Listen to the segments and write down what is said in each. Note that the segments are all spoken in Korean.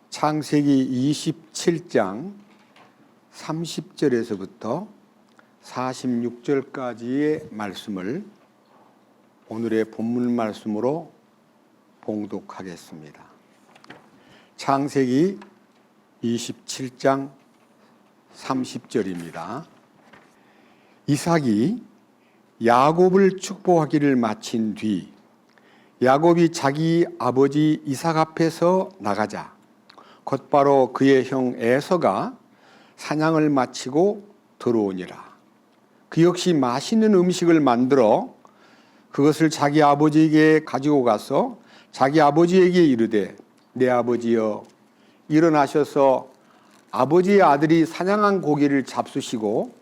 창세기 27장 30절에서부터 46절까지의 말씀을 오늘의 본문 말씀으로 봉독하겠습니다. 창세기 27장 30절입니다. 이삭이 야곱을 축복하기를 마친 뒤 야곱이 자기 아버지 이삭 앞에서 나가자 곧바로 그의 형 에서가 사냥을 마치고 들어오니라. 그 역시 맛있는 음식을 만들어 그것을 자기 아버지에게 가지고 가서 자기 아버지에게 이르되 내 아버지여 일어나셔서 아버지의 아들이 사냥한 고기를 잡수시고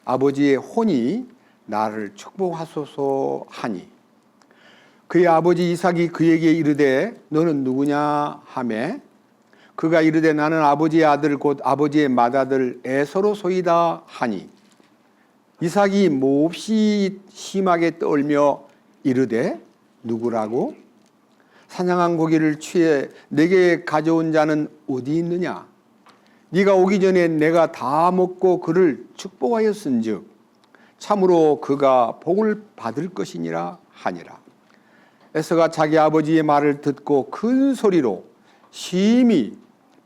아버지의 혼이 나를 축복하소서 하니 그의 아버지 이삭이 그에게 이르되 너는 누구냐 하매 그가 이르되 나는 아버지의 아들 곧 아버지의 맏아들 에서로 소이다 하니 이삭이 몹시 심하게 떨며 이르되 누구라고? 사냥한 고기를 취해 내게 가져온 자는 어디 있느냐? 네가 오기 전에 내가 다 먹고 그를 축복하였은즉 참으로 그가 복을 받을 것이니라 하니라. 에서가 자기 아버지의 말을 듣고 큰 소리로 심히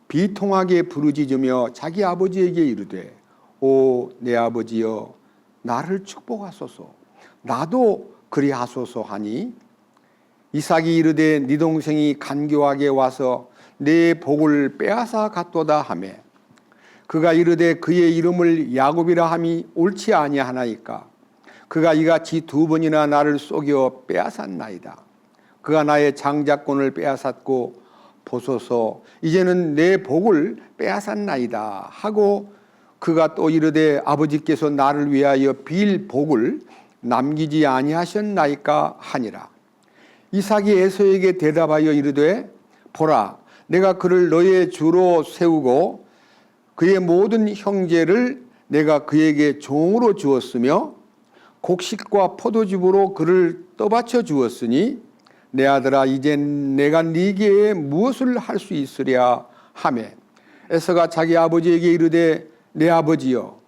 비통하게 부르짖으며 자기 아버지에게 이르되 오 내 아버지여 나를 축복하소서 나도 그리하소서 하니 이삭이 이르되 네 동생이 간교하게 와서 내 복을 빼앗아 갔도다 하매 그가 이르되 그의 이름을 야곱이라 함이 옳지 아니하나이까 그가 이같이 두 번이나 나를 속여 빼앗았나이다. 그가 나의 장자권을 빼앗았고 보소서 이제는 내 복을 빼앗았나이다 하고 그가 또 이르되 아버지께서 나를 위하여 빌 복을 남기지 아니하셨나이까 하니라. 이삭이 에서에게 대답하여 이르되 보라 내가 그를 너의 주로 세우고 그의 모든 형제를 내가 그에게 종으로 주었으며 곡식과 포도즙으로 그를 떠받쳐 주었으니 내 아들아 이제 내가 네게 무엇을 할 수 있으랴 하매 에서가 자기 아버지에게 이르되 내 아버지여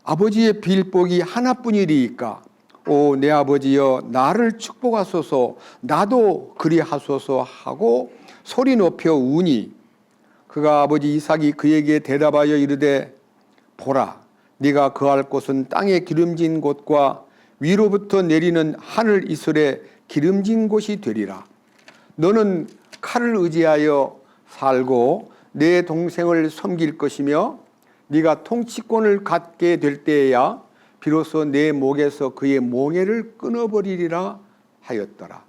아버지의 빌복이 하나뿐이리이까 오 내 아버지여 나를 축복하소서 나도 그리하소서 하고 소리 높여 우니 그가 아버지 이삭이 그에게 대답하여 이르되 보라 네가 거할 곳은 땅에 기름진 곳과 위로부터 내리는 하늘 이슬에 기름진 곳이 되리라. 너는 칼을 의지하여 살고 내 동생을 섬길 것이며 네가 통치권을 갖게 될 때에야 비로소 내 목에서 그의 몽에를 끊어버리리라 하였더라.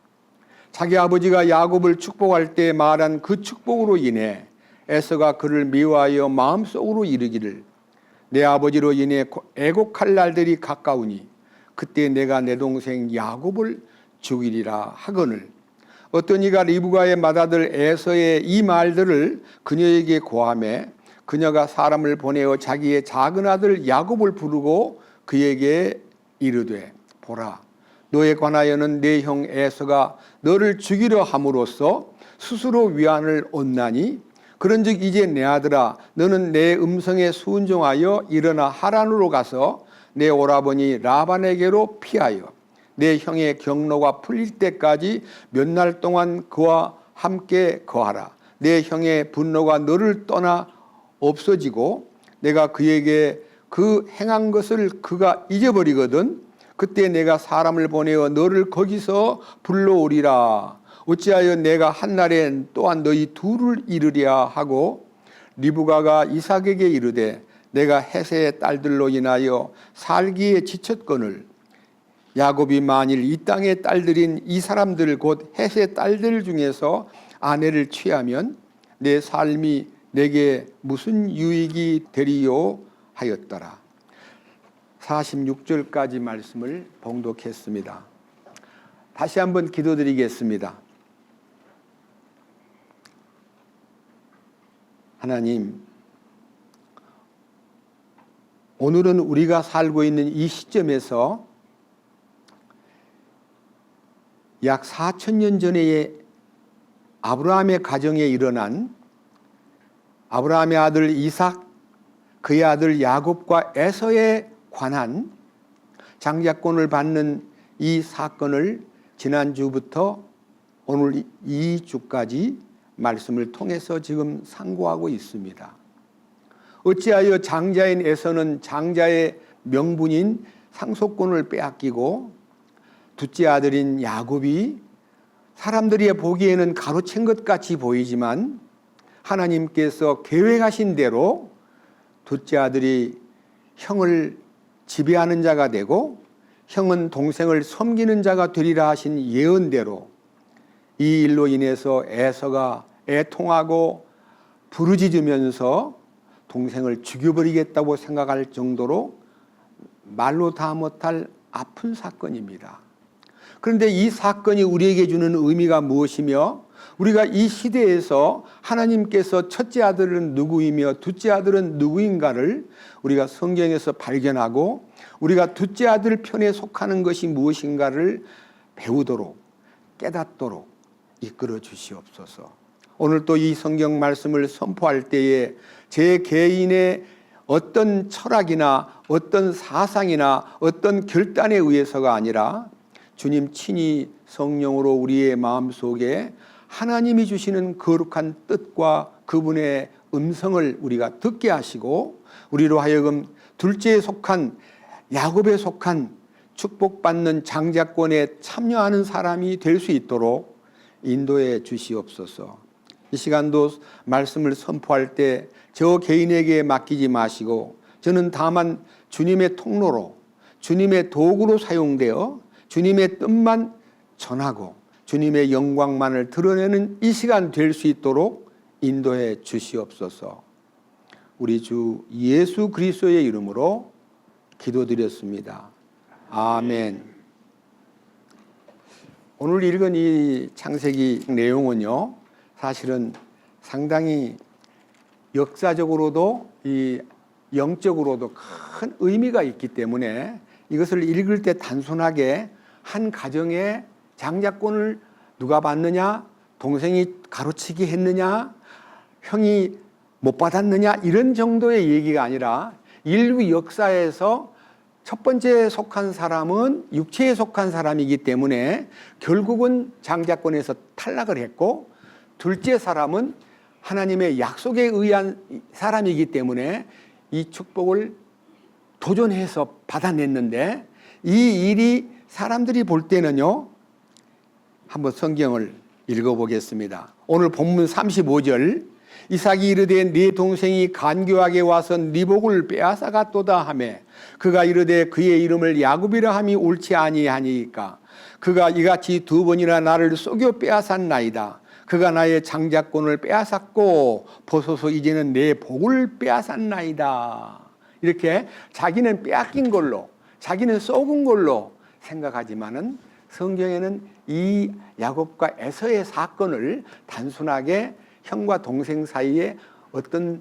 자기 아버지가 야곱을 축복할 때 말한 그 축복으로 인해 에서가 그를 미워하여 마음속으로 이르기를 내 아버지로 인해 애곡할 날들이 가까우니 그때 내가 내 동생 야곱을 죽이리라 하거늘 어떤 이가 리브가의 맏아들 에서의 이 말들을 그녀에게 고하매 그녀가 사람을 보내어 자기의 작은 아들 야곱을 부르고 그에게 이르되 보라 너에 관하여는 내 형 에서가 너를 죽이려 함으로써 스스로 위안을 얻나니 그런즉 이제 내 아들아 너는 내 음성에 순종하여 일어나 하란으로 가서 내 오라버니 라반에게로 피하여 내 형의 경로가 풀릴 때까지 몇 날 동안 그와 함께 거하라. 내 형의 분노가 너를 떠나 없어지고 내가 그에게 그 행한 것을 그가 잊어버리거든 그때 내가 사람을 보내어 너를 거기서 불러오리라. 어찌하여 내가 한날에 또한 너희 둘을 이르랴 하고 리브가가 이삭에게 이르되 내가 헤세의 딸들로 인하여 살기에 지쳤거늘 야곱이 만일 이 땅의 딸들인 이 사람들 곧 헷의 딸들 중에서 아내를 취하면 내 삶이 내게 무슨 유익이 되리요 하였더라. 46절까지 말씀을 봉독했습니다. 다시 한번 기도드리겠습니다. 하나님, 오늘은 우리가 살고 있는 이 시점에서 약 4,000년 전에 아브라함의 가정에 일어난 아브라함의 아들 이삭, 그의 아들 야곱과 에서에 관한 장자권을 받는 이 사건을 지난주부터 오늘 2주까지 말씀을 통해서 지금 상고하고 있습니다. 어찌하여 장자인 에서는 장자의 명분인 상속권을 빼앗기고 둘째 아들인 야곱이 사람들이 보기에는 가로챈 것 같이 보이지만 하나님께서 계획하신 대로 둘째 아들이 형을 지배하는 자가 되고 형은 동생을 섬기는 자가 되리라 하신 예언대로 이 일로 인해서 에서가 애통하고 부르짖으면서 동생을 죽여버리겠다고 생각할 정도로 말로 다 못할 아픈 사건입니다. 그런데 이 사건이 우리에게 주는 의미가 무엇이며 우리가 이 시대에서 하나님께서 첫째 아들은 누구이며 둘째 아들은 누구인가를 우리가 성경에서 발견하고 우리가 둘째 아들 편에 속하는 것이 무엇인가를 배우도록 깨닫도록 이끌어 주시옵소서. 오늘 또 이 성경 말씀을 선포할 때에 제 개인의 어떤 철학이나 어떤 사상이나 어떤 결단에 의해서가 아니라 주님 친히 성령으로 우리의 마음속에 하나님이 주시는 거룩한 뜻과 그분의 음성을 우리가 듣게 하시고 우리로 하여금 둘째에 속한 야곱에 속한 축복받는 장자권에 참여하는 사람이 될 수 있도록 인도해 주시옵소서. 이 시간도 말씀을 선포할 때 저 개인에게 맡기지 마시고 저는 다만 주님의 통로로 주님의 도구로 사용되어 주님의 뜻만 전하고 주님의 영광만을 드러내는 이 시간 될 수 있도록 인도해 주시옵소서. 우리 주 예수 그리스도의 이름으로 기도드렸습니다. 아멘. 오늘 읽은 이 창세기 내용은요, 사실은 상당히 역사적으로도 이 영적으로도 큰 의미가 있기 때문에 이것을 읽을 때 단순하게 한 가정의 장자권을 누가 받느냐, 동생이 가로치기 했느냐, 형이 못 받았느냐 이런 정도의 얘기가 아니라 인류 역사에서 첫 번째 속한 사람은 육체에 속한 사람이기 때문에 결국은 장자권에서 탈락을 했고 둘째 사람은 하나님의 약속에 의한 사람이기 때문에 이 축복을 도전해서 받아냈는데 이 일이 사람들이 볼 때는요, 한번 성경을 읽어보겠습니다. 오늘 본문 35절 이삭이 이르되 네 동생이 간교하게 와서 네 복을 빼앗아갔도다 하매 그가 이르되 그의 이름을 야곱이라 함이 옳지 아니하니까 그가 이같이 두 번이나 나를 속여 빼앗았나이다. 그가 나의 장자권을 빼앗았고 보소서 이제는 내 복을 빼앗았나이다. 이렇게 자기는 빼앗긴 걸로 자기는 쏘은 걸로 생각하지만은 성경에는 이 야곱과 에서의 사건을 단순하게 형과 동생 사이에 어떤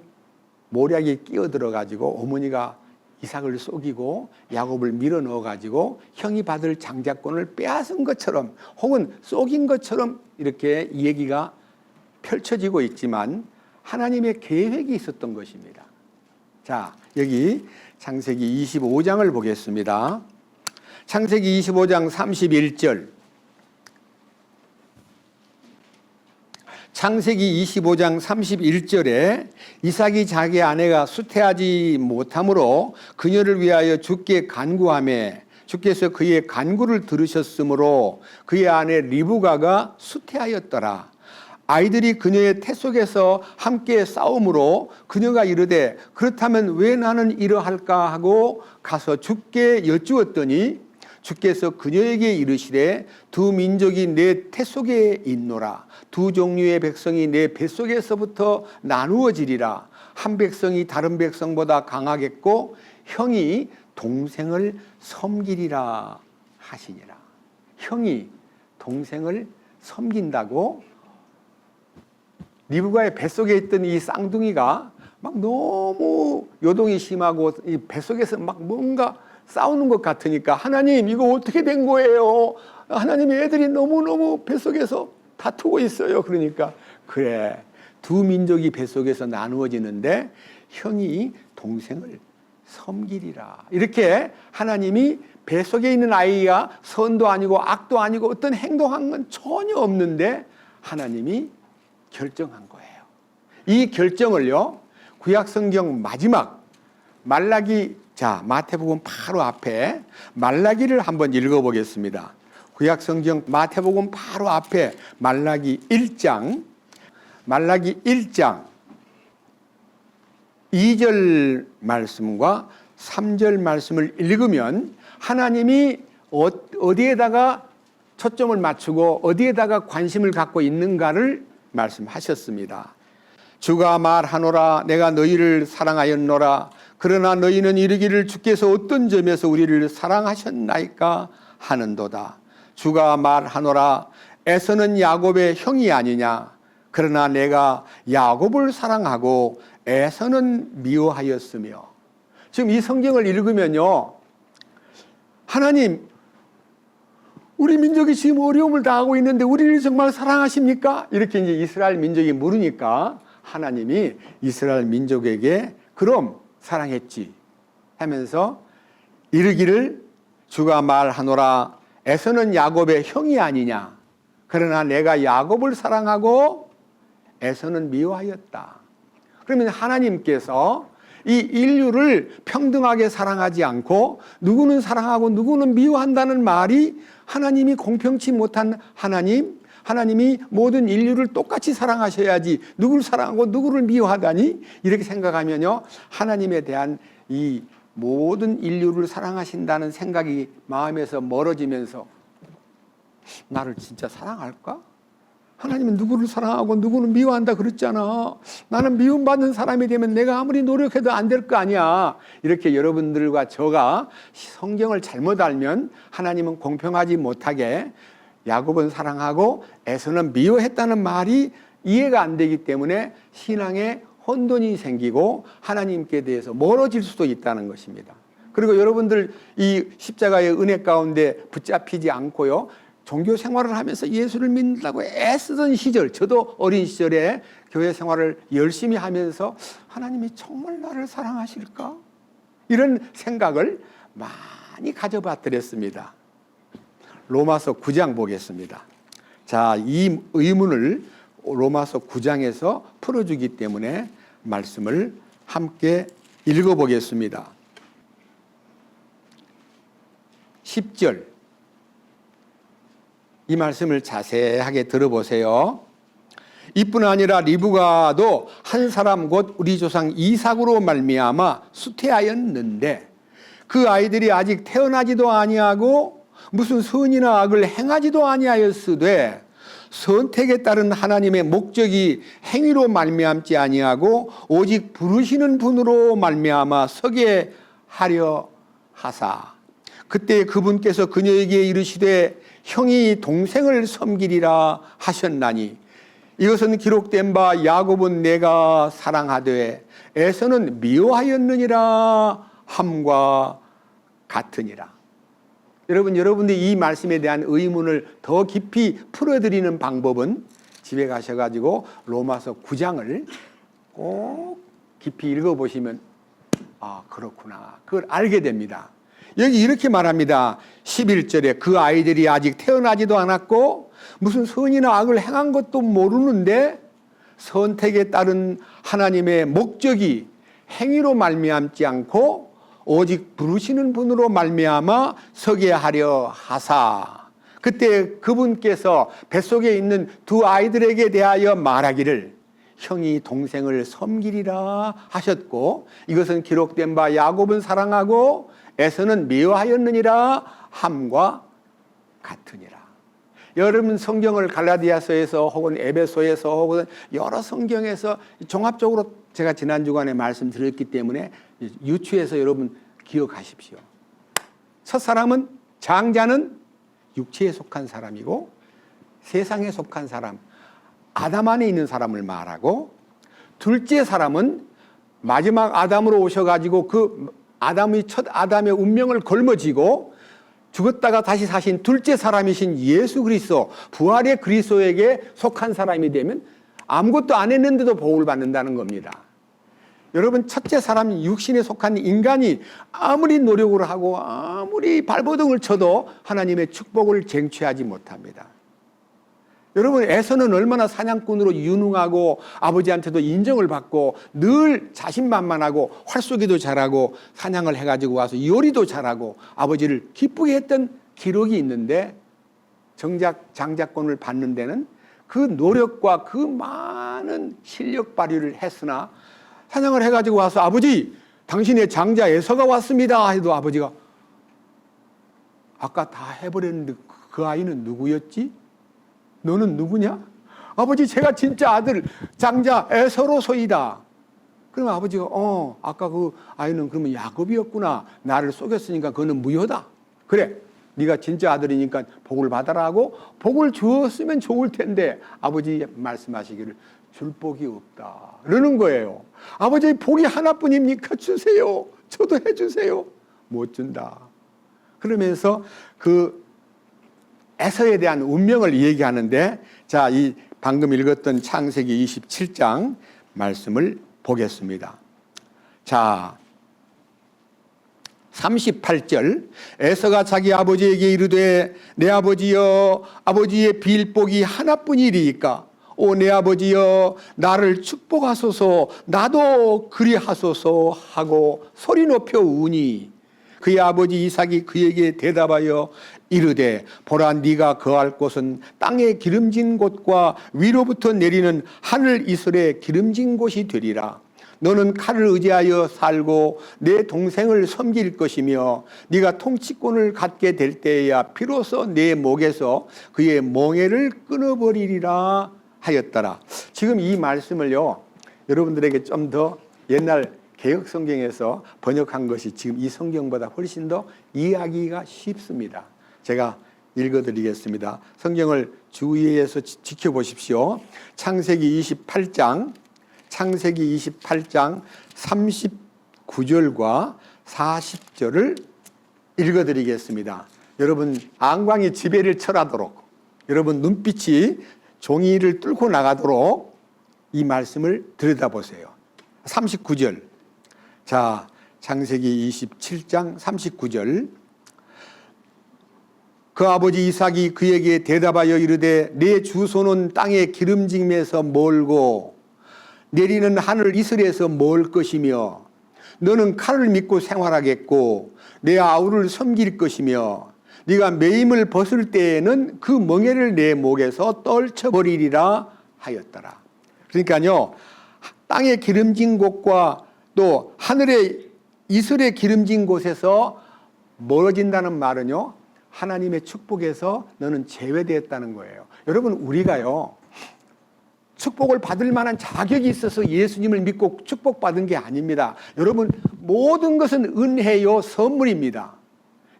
모략이 끼어들어 가지고 어머니가 이삭을 속이고 야곱을 밀어 넣어 가지고 형이 받을 장자권을 빼앗은 것처럼 혹은 속인 것처럼 이렇게 얘기가 펼쳐지고 있지만 하나님의 계획이 있었던 것입니다. 자, 여기 창세기 25장을 보겠습니다. 창세기 25장 31절. 창세기 25장 31절에 이삭이 자기 아내가 수태하지 못하므로 그녀를 위하여 주께 간구하며 주께서 그의 간구를 들으셨으므로 그의 아내 리브가가 수태하였더라. 아이들이 그녀의 태 속에서 함께 싸움으로 그녀가 이르되 그렇다면 왜 나는 이러할까 하고 가서 주께 여쭈었더니 주께서 그녀에게 이르시되 두 민족이 내 태 속에 있노라. 두 종류의 백성이 내 뱃속에서부터 나누어지리라. 한 백성이 다른 백성보다 강하겠고 형이 동생을 섬기리라 하시니라. 형이 동생을 섬긴다고 리브가의 뱃속에 있던 이 쌍둥이가 막 너무 요동이 심하고 이 뱃속에서 막 뭔가 싸우는 것 같으니까 하나님 이거 어떻게 된 거예요? 하나님 애들이 너무너무 뱃속에서 다투고 있어요. 그러니까 그래 두 민족이 뱃속에서 나누어지는데 형이 동생을 섬기리라. 이렇게 하나님이 뱃속에 있는 아이가 선도 아니고 악도 아니고 어떤 행동한 건 전혀 없는데 하나님이 결정한 거예요. 이 결정을요, 구약성경 마지막 말라기, 마태복음 바로 앞에 말라기를 한번 읽어보겠습니다. 구약성경 마태복음 바로 앞에 말라기 1장 2절 말씀과 3절 말씀을 읽으면 하나님이 어디에다가 초점을 맞추고 어디에다가 관심을 갖고 있는가를 말씀하셨습니다. 주가 말하노라 내가 너희를 사랑하였노라 그러나 너희는 이르기를 주께서 어떤 점에서 우리를 사랑하셨나이까 하는도다. 주가 말하노라 에서는 야곱의 형이 아니냐 그러나 내가 야곱을 사랑하고 에서는 미워하였으며. 지금 이 성경을 읽으면요, 하나님 우리 민족이 지금 어려움을 당하고 있는데 우리를 정말 사랑하십니까? 이렇게 이제 이스라엘 민족이 물으니까 하나님이 이스라엘 민족에게 그럼 사랑했지 하면서 이르기를 주가 말하노라 에서는 야곱의 형이 아니냐 그러나 내가 야곱을 사랑하고 에서는 미워하였다. 그러면 하나님께서 이 인류를 평등하게 사랑하지 않고 누구는 사랑하고 누구는 미워한다는 말이 하나님이 공평치 못한 하나님이 모든 인류를 똑같이 사랑하셔야지 누구를 사랑하고 누구를 미워하다니 이렇게 생각하면요, 하나님에 대한 이 모든 인류를 사랑하신다는 생각이 마음에서 멀어지면서 나를 진짜 사랑할까? 하나님은 누구를 사랑하고 누구는 미워한다 그랬잖아. 나는 미움받는 사람이 되면 내가 아무리 노력해도 안 될 거 아니야. 이렇게 여러분들과 저가 성경을 잘못 알면 하나님은 공평하지 못하게 야곱은 사랑하고 에서는 미워했다는 말이 이해가 안 되기 때문에 신앙에 혼돈이 생기고 하나님께 대해서 멀어질 수도 있다는 것입니다. 그리고 여러분들 이 십자가의 은혜 가운데 붙잡히지 않고요, 종교 생활을 하면서 예수를 믿는다고 애쓰던 시절, 저도 어린 시절에 교회 생활을 열심히 하면서 하나님이 정말 나를 사랑하실까? 이런 생각을 많이 가져봤더랬습니다. 로마서 9장 보겠습니다. 자, 이 의문을 로마서 9장에서 풀어주기 때문에 말씀을 함께 읽어보겠습니다. 10절 이 말씀을 자세하게 들어보세요. 이뿐 아니라 리브가도 한 사람 곧 우리 조상 이삭으로 말미암아 수태하였는데 그 아이들이 아직 태어나지도 아니하고 무슨 선이나 악을 행하지도 아니하였으되 선택에 따른 하나님의 목적이 행위로 말미암지 아니하고 오직 부르시는 분으로 말미암아 서게 하려 하사 그때 그분께서 그녀에게 이르시되 형이 동생을 섬기리라 하셨나니 이것은 기록된 바 야곱은 내가 사랑하되 에서는 미워하였느니라 함과 같으니라. 여러분들이 이 말씀에 대한 의문을 더 깊이 풀어드리는 방법은 집에 가셔가지고 로마서 9장을 꼭 깊이 읽어보시면 그렇구나, 그걸 알게 됩니다. 여기 이렇게 말합니다. 11절에 그 아이들이 아직 태어나지도 않았고 무슨 선이나 악을 행한 것도 모르는데 선택에 따른 하나님의 목적이 행위로 말미암지 않고 오직 부르시는 분으로 말미암아 서게 하려 하사 그때 그분께서 뱃속에 있는 두 아이들에게 대하여 말하기를 형이 동생을 섬기리라 하셨고 이것은 기록된 바 야곱은 사랑하고 에서는 미워하였느니라 함과 같으니라. 여러분 성경을 갈라디아서에서 혹은 에베소에서 혹은 여러 성경에서 종합적으로 제가 지난 주간에 말씀드렸기 때문에 유추해서 여러분 기억하십시오. 첫사람은 장자는 육체에 속한 사람이고 세상에 속한 사람 아담 안에 있는 사람을 말하고 둘째 사람은 마지막 아담으로 오셔가지고 그 첫 아담의 운명을 걸머쥐고 죽었다가 다시 사신 둘째 사람이신 예수 그리스도 부활의 그리스도에게 속한 사람이 되면 아무것도 안 했는데도 복을 받는다는 겁니다. 여러분, 첫째 사람, 육신에 속한 인간이 아무리 노력을 하고 아무리 발버둥을 쳐도 하나님의 축복을 쟁취하지 못합니다. 여러분, 에서는 얼마나 사냥꾼으로 유능하고 아버지한테도 인정을 받고 늘 자신만만하고 활쏘기도 잘하고 사냥을 해가지고 와서 요리도 잘하고 아버지를 기쁘게 했던 기록이 있는데, 정작 장자권을 받는 데는 그 노력과 그 많은 실력 발휘를 했으나 사냥을 해가지고 와서 아버지, 당신의 장자 에서가 왔습니다 해도 아버지가 아까 다 해버렸는데 그 아이는 누구였지? 너는 누구냐? 아버지, 제가 진짜 아들 장자 에서로소이다. 그러면 아버지가 아까 그 아이는 그러면 야곱이었구나. 나를 속였으니까 그거는 무효다. 그래, 네가 진짜 아들이니까 복을 받아라 하고 복을 주었으면 좋을 텐데 아버지 말씀하시기를 줄 복이 없다 그러는 거예요. 아버지, 복이 하나뿐입니까? 주세요. 저도 해주세요. 못 준다. 그러면서 그 에서에 대한 운명을 얘기하는데, 자, 이 방금 읽었던 창세기 27장 말씀을 보겠습니다. 자, 38절, 에서가 자기 아버지에게 이르되 내 아버지여, 아버지의 빌복이 하나뿐이리이까 오 내 아버지여, 나를 축복하소서, 나도 그리하소서 하고 소리 높여 우니 그의 아버지 이삭이 그에게 대답하여 이르되 보라, 네가 거할 곳은 땅에 기름진 곳과 위로부터 내리는 하늘 이슬에 기름진 곳이 되리라. 너는 칼을 의지하여 살고 내 동생을 섬길 것이며 네가 통치권을 갖게 될 때에야 비로소 내 목에서 그의 멍에를 끊어버리리라 하였더라. 지금 이 말씀을요, 여러분들에게 좀 더 옛날 개혁 성경에서 번역한 것이 지금 이 성경보다 훨씬 더 이해하기가 쉽습니다. 제가 읽어드리겠습니다. 성경을 주의해서 지켜보십시오. 창세기 28장 39절과 40절을 읽어드리겠습니다. 여러분, 안광이 지배를 철하도록, 여러분 눈빛이 종이를 뚫고 나가도록 이 말씀을 들여다보세요. 39절. 자, 창세기 27장 39절. 그 아버지 이삭이 그에게 대답하여 이르되 내 주소는 땅의 기름짐에서 멀고 내리는 하늘 이슬에서 멀 것이며 너는 칼을 믿고 생활하겠고 내 아우를 섬길 것이며 네가 매임을 벗을 때에는 그 멍에를 내 목에서 떨쳐버리리라 하였더라. 그러니까요, 땅의 기름진 곳과 또 하늘의 이슬에 기름진 곳에서 멀어진다는 말은요, 하나님의 축복에서 너는 제외되었다는 거예요. 여러분, 우리가요, 축복을 받을 만한 자격이 있어서 예수님을 믿고 축복받은 게 아닙니다. 여러분, 모든 것은 은혜요, 선물입니다.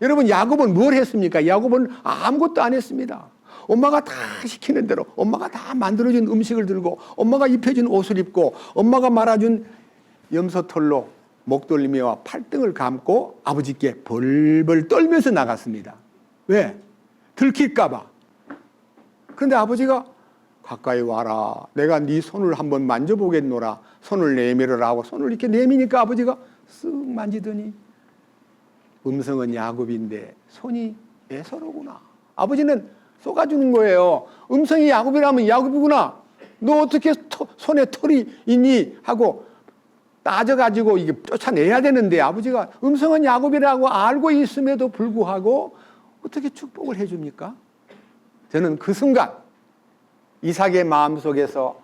여러분, 야곱은 뭘 했습니까? 야곱은 아무것도 안 했습니다. 엄마가 다 시키는 대로, 엄마가 다 만들어준 음식을 들고, 엄마가 입혀준 옷을 입고, 엄마가 말아준 염소털로 목 돌리며 팔등을 감고 아버지께 벌벌 떨면서 나갔습니다. 왜? 들킬까봐. 그런데 아버지가 가까이 와라. 내가 네 손을 한번 만져보겠노라. 손을 내밀어라 하고 손을 이렇게 내미니까 아버지가 쓱 만지더니 음성은 야곱인데 손이 에서로구나. 아버지는 쏘가주는 거예요. 음성이 야곱이라면 야곱이구나. 너 어떻게 손에 털이 있니? 하고 따져가지고 이게 쫓아내야 되는데 아버지가 음성은 야곱이라고 알고 있음에도 불구하고 어떻게 축복을 해줍니까? 저는 그 순간 이삭의 마음속에서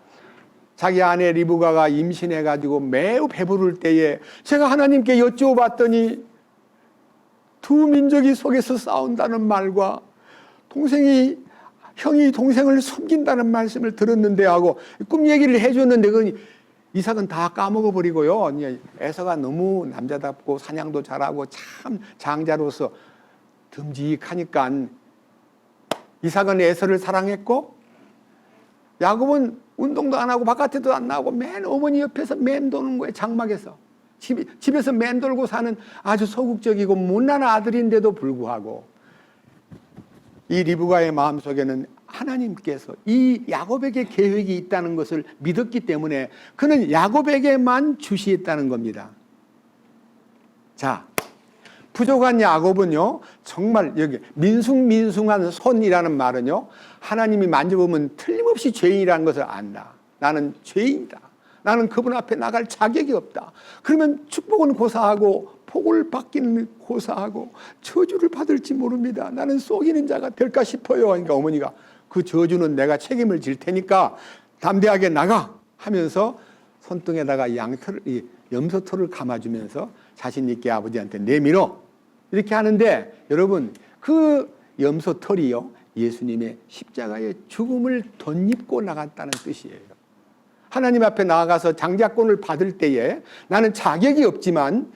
자기 아내 리브가가 임신해가지고 매우 배부를 때에 제가 하나님께 여쭤봤더니 두 민족이 속에서 싸운다는 말과 형이 동생을 섬긴다는 말씀을 들었는데 하고 꿈 얘기를 해줬는데 그 이삭은 다 까먹어버리고요. 에서가 너무 남자답고 사냥도 잘하고 참 장자로서 듬직하니까 이삭은 에서를 사랑했고 야곱은 운동도 안 하고 바깥에도 안 나오고 맨 어머니 옆에서 맴도는 거예요. 장막에서. 집에서 맴돌고 사는 아주 소극적이고 못난 아들인데도 불구하고 이 리브가의 마음속에는 하나님께서 이 야곱에게 계획이 있다는 것을 믿었기 때문에 그는 야곱에게만 주시했다는 겁니다. 자, 부족한 야곱은요, 정말 여기 민숭민숭한 손이라는 말은요, 하나님이 만져보면 틀림없이 죄인이라는 것을 안다. 나는 죄인이다. 나는 그분 앞에 나갈 자격이 없다. 그러면 축복은 고사하고 복을 받기는 고사하고 저주를 받을지 모릅니다. 나는 속이는 자가 될까 싶어요. 그러니까 어머니가 그 저주는 내가 책임을 질 테니까 담대하게 나가 하면서 손등에다가 염소털을 감아주면서 자신 있게 아버지한테 내밀어 이렇게 하는데, 여러분 그 염소털이요, 예수님의 십자가의 죽음을 덧입고 나갔다는 뜻이에요. 하나님 앞에 나아가서 장자권을 받을 때에 나는 자격이 없지만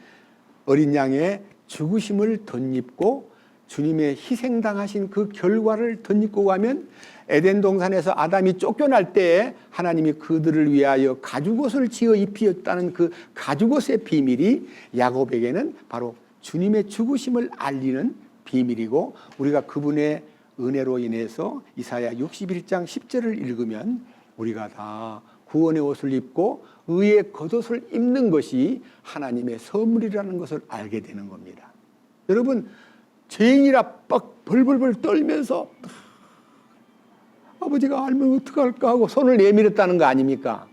어린 양의 죽으심을 덧입고 주님의 희생당하신 그 결과를 덧입고 가면 에덴 동산에서 아담이 쫓겨날 때에 하나님이 그들을 위하여 가죽옷을 지어 입히었다는 그 가죽옷의 비밀이 야곱에게는 바로 주님의 죽으심을 알리는 비밀이고, 우리가 그분의 은혜로 인해서 이사야 61장 10절을 읽으면 우리가 다 구원의 옷을 입고 의의 겉옷을 입는 것이 하나님의 선물이라는 것을 알게 되는 겁니다. 여러분, 죄인이라 빡 벌벌벌 떨면서 아버지가 알면 어떡할까 하고 손을 내밀었다는 거 아닙니까?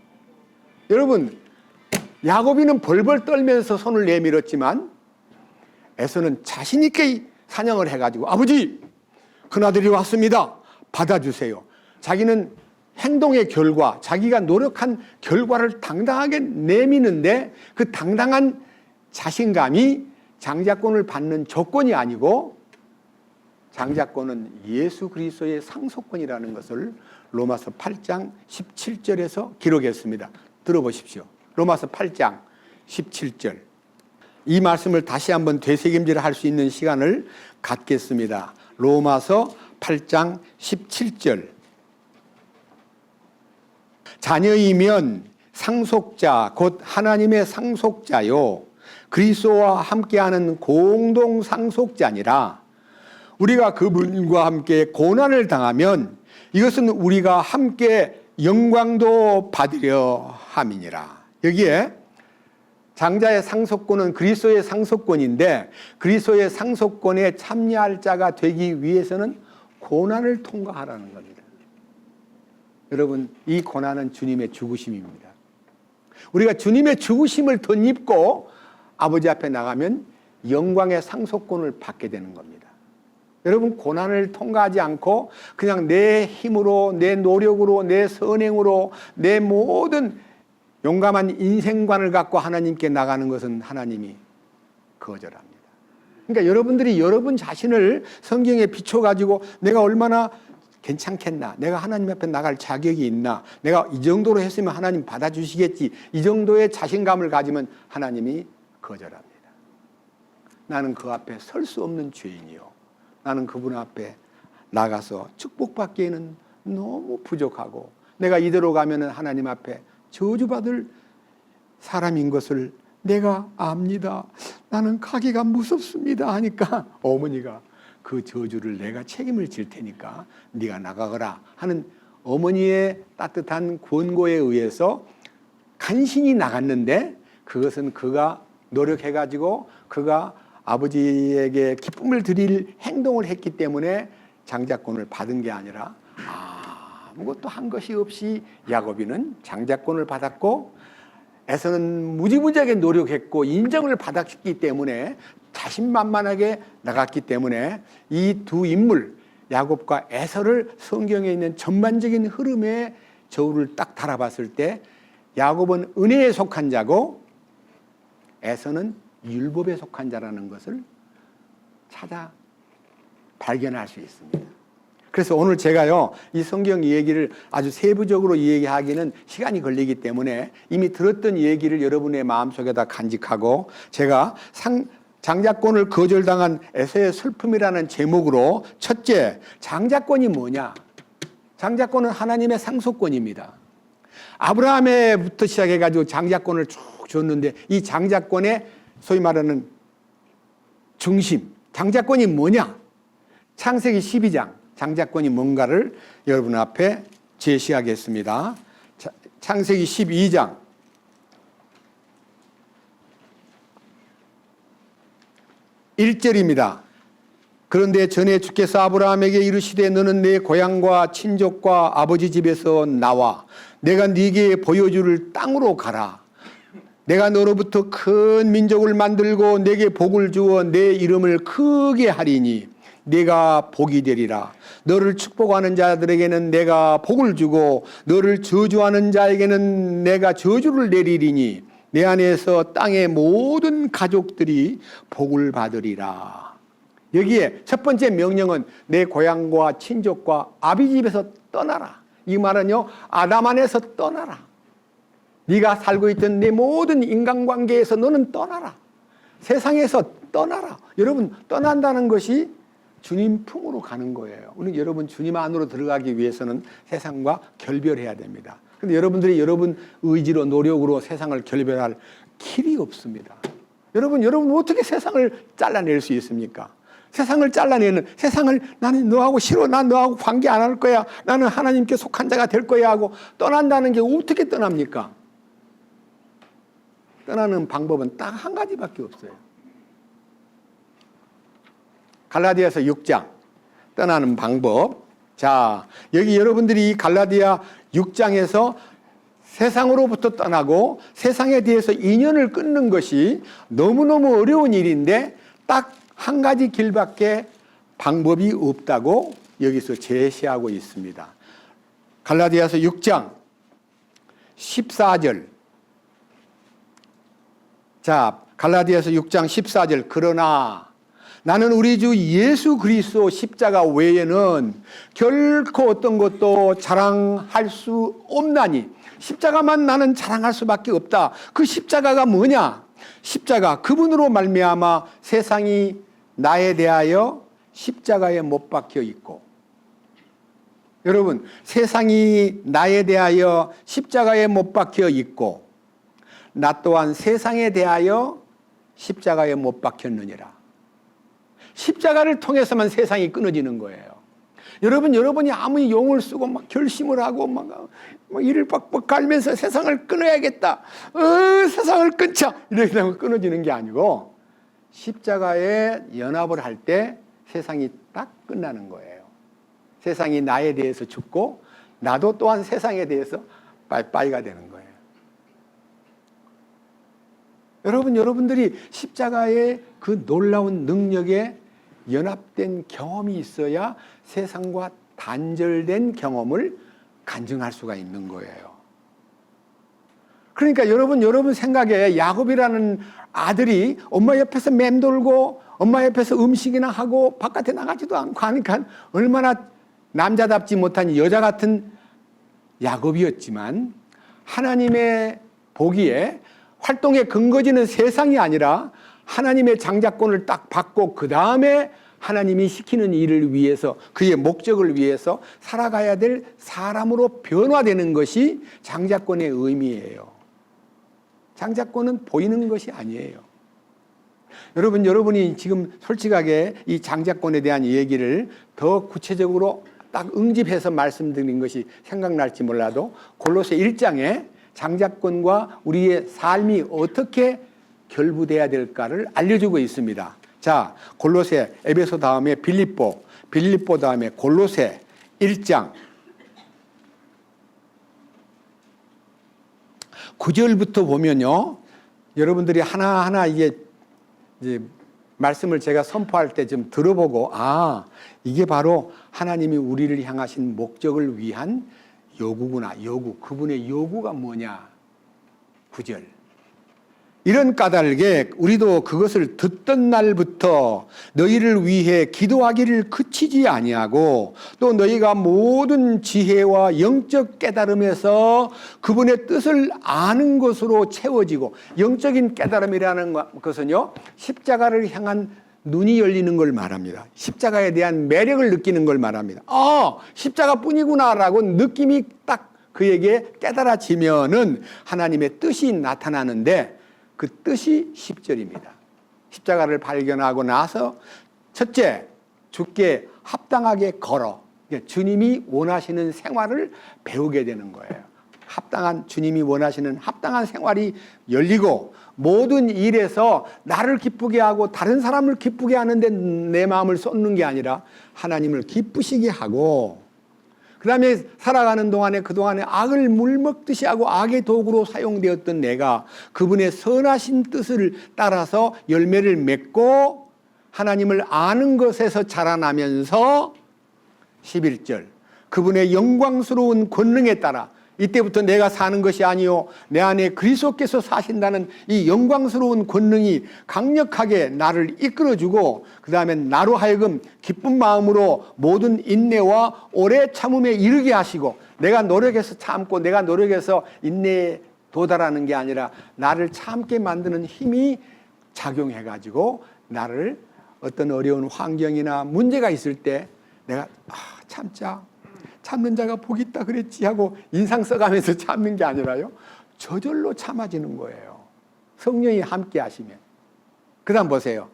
여러분, 야곱이는 벌벌 떨면서 손을 내밀었지만 에서는 자신 있게 사냥을 해가지고 아버지, 큰아들이 왔습니다. 받아주세요. 자기는 행동의 결과, 자기가 노력한 결과를 당당하게 내미는데 그 당당한 자신감이 장자권을 받는 조건이 아니고 장자권은 예수 그리스도의 상속권이라는 것을 로마서 8장 17절에서 기록했습니다. 들어보십시오. 로마서 8장 17절. 이 말씀을 다시 한번 되새김질할 수 있는 시간을 갖겠습니다. 로마서 8장 17절. 자녀이면 상속자 곧 하나님의 상속자요 그리스도와 함께하는 공동 상속자니라. 우리가 그분과 함께 고난을 당하면 이것은 우리가 함께 영광도 받으려 함이니라. 여기에 장자의 상속권은 그리스도의 상속권인데 그리스도의 상속권에 참여할 자가 되기 위해서는 고난을 통과하라는 겁니다. 여러분, 이 고난은 주님의 죽으심입니다. 우리가 주님의 죽으심을 덧입고 아버지 앞에 나가면 영광의 상속권을 받게 되는 겁니다. 여러분, 고난을 통과하지 않고 그냥 내 힘으로, 내 노력으로, 내 선행으로, 내 모든 용감한 인생관을 갖고 하나님께 나가는 것은 하나님이 거절합니다. 그러니까 여러분들이 여러분 자신을 성경에 비춰가지고 내가 얼마나 괜찮겠나, 내가 하나님 앞에 나갈 자격이 있나, 내가 이 정도로 했으면 하나님 받아주시겠지, 이 정도의 자신감을 가지면 하나님이 거절합니다. 나는 그 앞에 설 수 없는 죄인이요, 나는 그분 앞에 나가서 축복받기에는 너무 부족하고 내가 이대로 가면 하나님 앞에 저주받을 사람인 것을 내가 압니다. 나는 가기가 무섭습니다 하니까 어머니가 그 저주를 내가 책임을 질 테니까 네가 나가거라 하는 어머니의 따뜻한 권고에 의해서 간신히 나갔는데, 그것은 그가 노력해가지고 그가 아버지에게 기쁨을 드릴 행동을 했기 때문에 장자권을 받은 게 아니라 아무것도 한 것이 없이 야곱이는 장자권을 받았고 에서는 무지무지하게 노력했고 인정을 받았기 때문에 자신만만하게 나갔기 때문에 이 두 인물 야곱과 에서를 성경에 있는 전반적인 흐름의 저울을 딱 달아봤을 때 야곱은 은혜에 속한 자고 에서는 율법에 속한 자라는 것을 찾아 발견할 수 있습니다. 그래서 오늘 제가요, 이 성경 얘기를 아주 세부적으로 얘기하기는 시간이 걸리기 때문에 이미 들었던 얘기를 여러분의 마음속에다 간직하고, 제가 장자권을 거절당한 에서의 슬픔이라는 제목으로, 첫째, 장자권이 뭐냐? 장자권은 하나님의 상속권입니다. 아브라함에부터 시작해가지고 장자권을 쭉 줬는데 이 장자권의 소위 말하는 중심, 장자권이 뭐냐? 창세기 12장. 장자권이 뭔가를 여러분 앞에 제시하겠습니다. 창세기 12장 1절입니다. 그런데 전에 주께서 아브라함에게 이르시되 너는 내 고향과 친족과 아버지 집에서 나와 내가 네게 보여줄 땅으로 가라. 내가 너로부터 큰 민족을 만들고 내게 복을 주어 내 이름을 크게 하리니 네가 복이 되리라. 너를 축복하는 자들에게는 내가 복을 주고 너를 저주하는 자에게는 내가 저주를 내리리니 내 안에서 땅의 모든 가족들이 복을 받으리라. 여기에 첫 번째 명령은 내 고향과 친족과 아비 집에서 떠나라. 이 말은요, 아담 안에서 떠나라. 네가 살고 있던 내 모든 인간관계에서 너는 떠나라. 세상에서 떠나라. 여러분, 떠난다는 것이 주님 품으로 가는 거예요. 우리 여러분 주님 안으로 들어가기 위해서는 세상과 결별해야 됩니다. 근데 여러분들이 여러분 의지로 노력으로 세상을 결별할 길이 없습니다. 여러분 어떻게 세상을 잘라낼 수 있습니까? 세상을 잘라내는, 세상을 나는 너하고 싫어, 난 너하고 관계 안 할 거야, 나는 하나님께 속한 자가 될 거야 하고 떠난다는 게 어떻게 떠납니까? 떠나는 방법은 딱 한 가지밖에 없어요. 갈라디아서 6장 떠나는 방법. 자, 여기 여러분들이 이 갈라디아 6장에서 세상으로부터 떠나고 세상에 대해서 인연을 끊는 것이 너무너무 어려운 일인데 딱 한 가지 길밖에 방법이 없다고 여기서 제시하고 있습니다. 갈라디아서 6장 14절. 자, 갈라디아서 6장 14절. 그러나 나는 우리 주 예수 그리스도 십자가 외에는 결코 어떤 것도 자랑할 수 없나니. 십자가만 나는 자랑할 수밖에 없다. 그 십자가가 뭐냐? 십자가, 그분으로 말미암아 세상이 나에 대하여 십자가에 못 박혀 있고, 여러분, 세상이 나에 대하여 십자가에 못 박혀 있고 나 또한 세상에 대하여 십자가에 못 박혔느니라. 십자가를 통해서만 세상이 끊어지는 거예요. 여러분이 아무리 용을 쓰고 막 결심을 하고 막 이를 빡빡 갈면서 세상을 끊어야겠다. 세상을 끊자. 이렇게 되면 끊어지는 게 아니고 십자가에 연합을 할 때 세상이 딱 끝나는 거예요. 세상이 나에 대해서 죽고 나도 또한 세상에 대해서 빠이빠이가 되는 거예요. 여러분들이 십자가의 그 놀라운 능력에 연합된 경험이 있어야 세상과 단절된 경험을 간증할 수가 있는 거예요. 그러니까 여러분 생각에 야곱이라는 아들이 엄마 옆에서 맴돌고 엄마 옆에서 음식이나 하고 바깥에 나가지도 않고 하니까 얼마나 남자답지 못한 여자 같은 야곱이었지만 하나님의 보기에 활동의 근거지는 세상이 아니라 하나님의 장자권을 딱 받고 그 다음에 하나님이 시키는 일을 위해서 그의 목적을 위해서 살아가야 될 사람으로 변화되는 것이 장자권의 의미예요. 장자권은 보이는 것이 아니에요. 여러분이 지금 솔직하게 이 장자권에 대한 얘기를 더 구체적으로 딱 응집해서 말씀드린 것이 생각날지 몰라도 골로새 1장에 장자권과 우리의 삶이 어떻게 결부돼야 될까를 알려주고 있습니다. 자, 골로새, 에베소 다음에 빌립보 다음에 골로새 1장 9절부터 보면요, 여러분들이 하나하나 이제 말씀을 제가 선포할 때 좀 들어보고, 이게 바로 하나님이 우리를 향하신 목적을 위한 요구구나. 요구. 그분의 요구가 뭐냐? 9절. 이런 까닭에 우리도 그것을 듣던 날부터 너희를 위해 기도하기를 그치지 아니하고 또 너희가 모든 지혜와 영적 깨달음에서 그분의 뜻을 아는 것으로 채워지고, 영적인 깨달음이라는 것은요, 십자가를 향한 눈이 열리는 걸 말합니다. 십자가에 대한 매력을 느끼는 걸 말합니다. 십자가뿐이구나라고 느낌이 딱 그에게 깨달아지면은 하나님의 뜻이 나타나는데 그 뜻이 10절입니다. 십자가를 발견하고 나서 첫째, 주께 합당하게 걸어. 그러니까 주님이 원하시는 생활을 배우게 되는 거예요. 주님이 원하시는 합당한 생활이 열리고, 모든 일에서 나를 기쁘게 하고 다른 사람을 기쁘게 하는데 내 마음을 쏟는 게 아니라 하나님을 기쁘시게 하고, 그 다음에 살아가는 동안에 그동안에 악을 물먹듯이 하고 악의 도구로 사용되었던 내가 그분의 선하신 뜻을 따라서 열매를 맺고 하나님을 아는 것에서 자라나면서 11절 그분의 영광스러운 권능에 따라, 이때부터 내가 사는 것이 아니요 내 안에 그리스도께서 사신다는 이 영광스러운 권능이 강력하게 나를 이끌어주고, 그 다음에 나로 하여금 기쁜 마음으로 모든 인내와 오래 참음에 이르게 하시고, 내가 노력해서 참고 내가 노력해서 인내에 도달하는 게 아니라 나를 참게 만드는 힘이 작용해가지고 나를 어떤 어려운 환경이나 문제가 있을 때 내가 참는 자가 복이 있다 그랬지 하고 인상 써가면서 참는 게 아니라요, 저절로 참아지는 거예요. 성령이 함께 하시면. 그 다음 보세요.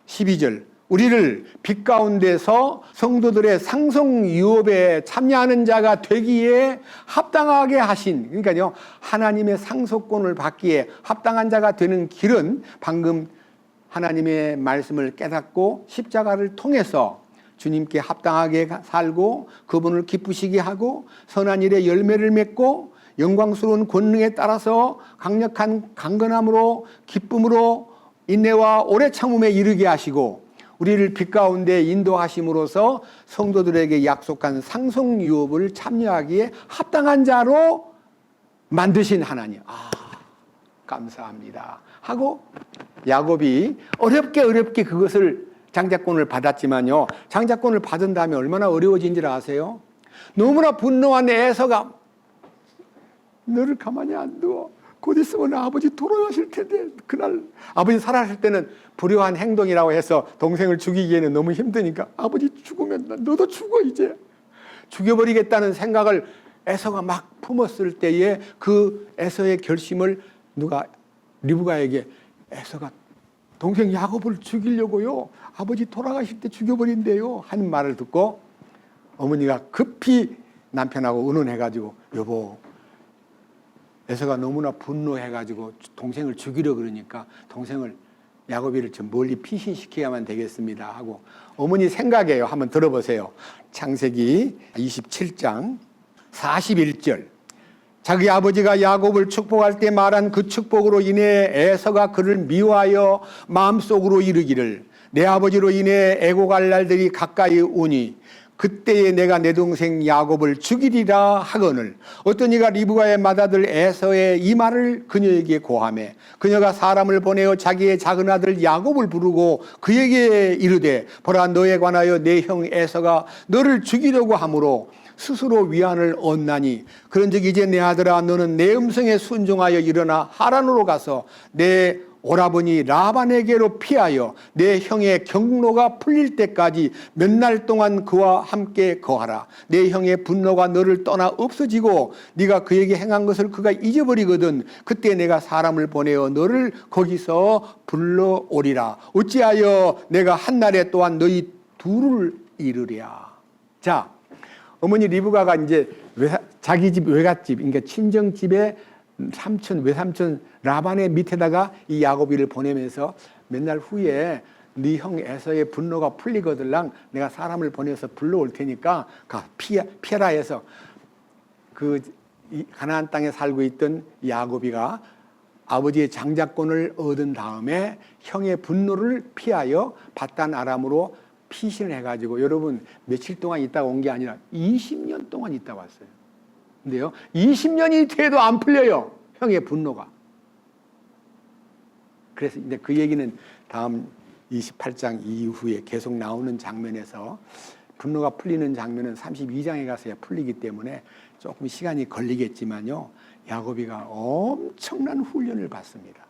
12절 우리를 빛 가운데서 성도들의 상속 유업에 참여하는 자가 되기에 합당하게 하신, 그러니까요 하나님의 상속권을 받기에 합당한 자가 되는 길은 방금 하나님의 말씀을 깨닫고 십자가를 통해서 주님께 합당하게 살고 그분을 기쁘시게 하고 선한 일에 열매를 맺고 영광스러운 권능에 따라서 강력한 강건함으로 기쁨으로 인내와 오래 참음에 이르게 하시고, 우리를 빛 가운데 인도하심으로써 성도들에게 약속한 상속 유업을 참여하기에 합당한 자로 만드신 하나님, 감사합니다 하고, 야곱이 어렵게 그것을 장자권을 받았지만요, 장자권을 받은 다음에 얼마나 어려워진지를 아세요? 너무나 분노한 에서가 너를 가만히 안 둬. 곧 있으면 아버지 돌아가실 텐데. 그날 아버지 살아있을 때는 불효한 행동이라고 해서 동생을 죽이기에는 너무 힘드니까 아버지 죽으면 너도 죽어 이제. 죽여버리겠다는 생각을 에서가 막 품었을 때에 그 에서의 결심을 리브가에게, 에서가 동생 야곱을 죽이려고요, 아버지 돌아가실 때 죽여버린대요 하는 말을 듣고 어머니가 급히 남편하고 의논해가지고, 여보 에서가 너무나 분노해가지고 동생을 죽이려 그러니까 동생을 야곱이를 좀 멀리 피신시켜야만 되겠습니다 하고, 어머니 생각이에요. 한번 들어보세요. 창세기 27장 41절 자기 아버지가 야곱을 축복할 때 말한 그 축복으로 인해 에서가 그를 미워하여 마음속으로 이르기를 내 아버지로 인해 애고갈 날들이 가까이 오니 그때에 내가 내 동생 야곱을 죽이리라 하거늘, 어떤 이가 리브가의 맏아들 에서의 이 말을 그녀에게 고하매 그녀가 사람을 보내어 자기의 작은 아들 야곱을 부르고 그에게 이르되 보라 너에 관하여 내 형 에서가 너를 죽이려고 하므로 스스로 위안을 얻나니 그런즉 이제 내 아들아 너는 내 음성에 순종하여 일어나 하란으로 가서 내 오라버니 라반에게로 피하여 내 형의 경로가 풀릴 때까지 몇 날 동안 그와 함께 거하라. 내 형의 분노가 너를 떠나 없어지고 네가 그에게 행한 것을 그가 잊어버리거든 그때 내가 사람을 보내어 너를 거기서 불러오리라. 어찌하여 내가 한날에 또한 너희 둘을 이르랴. 자, 어머니 리브가가 이제 자기 집 외갓집, 그러니까 친정집에 외삼촌 라반의 밑에다가 이 야곱이를 보내면서 몇 날 후에 네 형 에서의 분노가 풀리거들랑 내가 사람을 보내서 불러올 테니까 피해라 해서 그 가나안 땅에 살고 있던 야곱이가 아버지의 장자권을 얻은 다음에 형의 분노를 피하여 바단 아람으로 피신을 해가지고, 여러분 며칠 동안 있다가 온 게 아니라 20년 동안 있다 왔어요. 근데요 20년이 돼도 안 풀려요, 형의 분노가. 그래서 이제 그 얘기는 다음 28장 이후에 계속 나오는 장면에서, 분노가 풀리는 장면은 32장에 가서야 풀리기 때문에 조금 시간이 걸리겠지만요, 야곱이가 엄청난 훈련을 받습니다.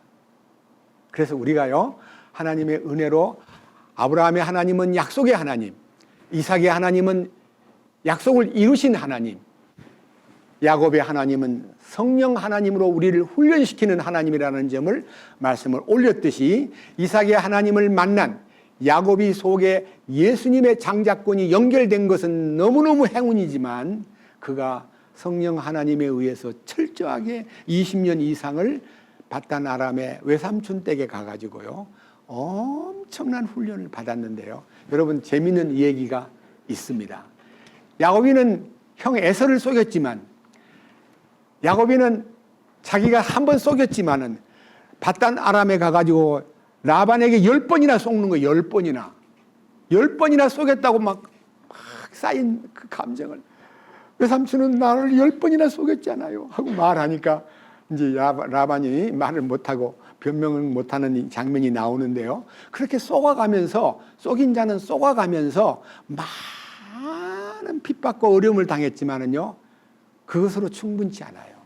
그래서 우리가요 하나님의 은혜로, 아브라함의 하나님은 약속의 하나님, 이삭의 하나님은 약속을 이루신 하나님, 야곱의 하나님은 성령 하나님으로 우리를 훈련시키는 하나님이라는 점을 말씀을 올렸듯이, 이삭의 하나님을 만난 야곱이 속에 예수님의 장자권이 연결된 것은 너무너무 행운이지만 그가 성령 하나님에 의해서 철저하게 20년 이상을 바단 아람의 외삼촌 댁에 가가지고요 엄청난 훈련을 받았는데요. 여러분 재미있는 얘기가 있습니다. 야곱이는 형 에서를 속였지만 야곱이는 자기가 한 번 속였지만은 바단 아람에 가가지고 라반에게 10번이나 속는 거예요. 10번이나. 10번이나 속였다고 막 쌓인 그 감정을. 외삼촌은 나를 10번이나 속였잖아요. 하고 말하니까 이제 라반이 말을 못하고 변명을 못하는 장면이 나오는데요. 그렇게 속아가면서, 속인 자는 속아가면서 많은 핍박과 어려움을 당했지만은요, 그것으로 충분치 않아요.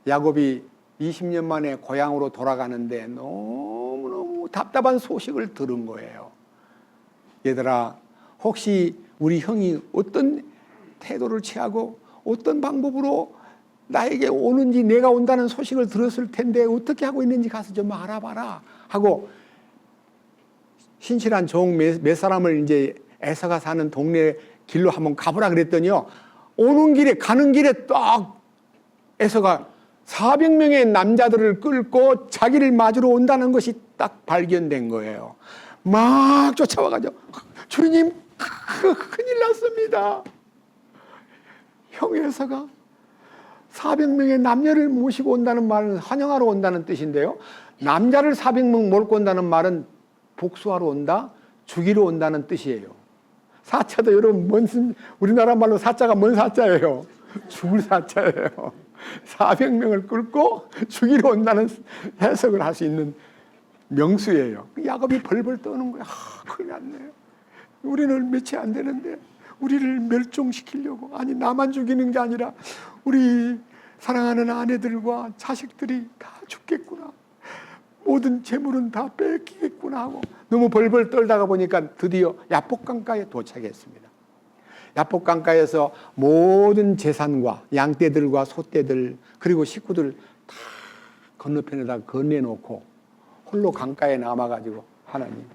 야곱이 20년 만에 고향으로 돌아가는데 너무너무 답답한 소식을 들은 거예요. 얘들아, 혹시 우리 형이 어떤 태도를 취하고 어떤 방법으로 나에게 오는지 내가 온다는 소식을 들었을 텐데 어떻게 하고 있는지 가서 좀 알아봐라 하고 신실한 종 몇 사람을 이제 에서가 사는 동네 길로 한번 가보라 그랬더니요, 오는 길에 가는 길에 딱 에서가 400명의 남자들을 끌고 자기를 맞으러 온다는 것이 딱 발견된 거예요. 막 쫓아와가지고 주님 큰일 났습니다. 형 에서가 400명의 남녀를 모시고 온다는 말은 환영하러 온다는 뜻인데요, 남자를 400명 몰고 온다는 말은 복수하러 온다, 죽이러 온다는 뜻이에요. 사자도 여러분 우리나라 말로 사자가 뭔 사자예요? 죽을 사자예요. 400명을 끌고 죽이러 온다는 해석을 할 수 있는 명수예요. 야곱이 벌벌 떠는 거야. 큰일 났네요. 우리는 며칠 안 되는데 우리를 멸종시키려고, 아니 나만 죽이는 게 아니라 우리 사랑하는 아내들과 자식들이 다 죽겠구나, 모든 재물은 다 뺏기겠구나 하고 너무 벌벌 떨다가 보니까 드디어 야복강가에 도착했습니다. 야복강가에서 모든 재산과 양떼들과 소떼들 그리고 식구들 다 건너편에다 건네놓고 홀로 강가에 남아가지고, 하나님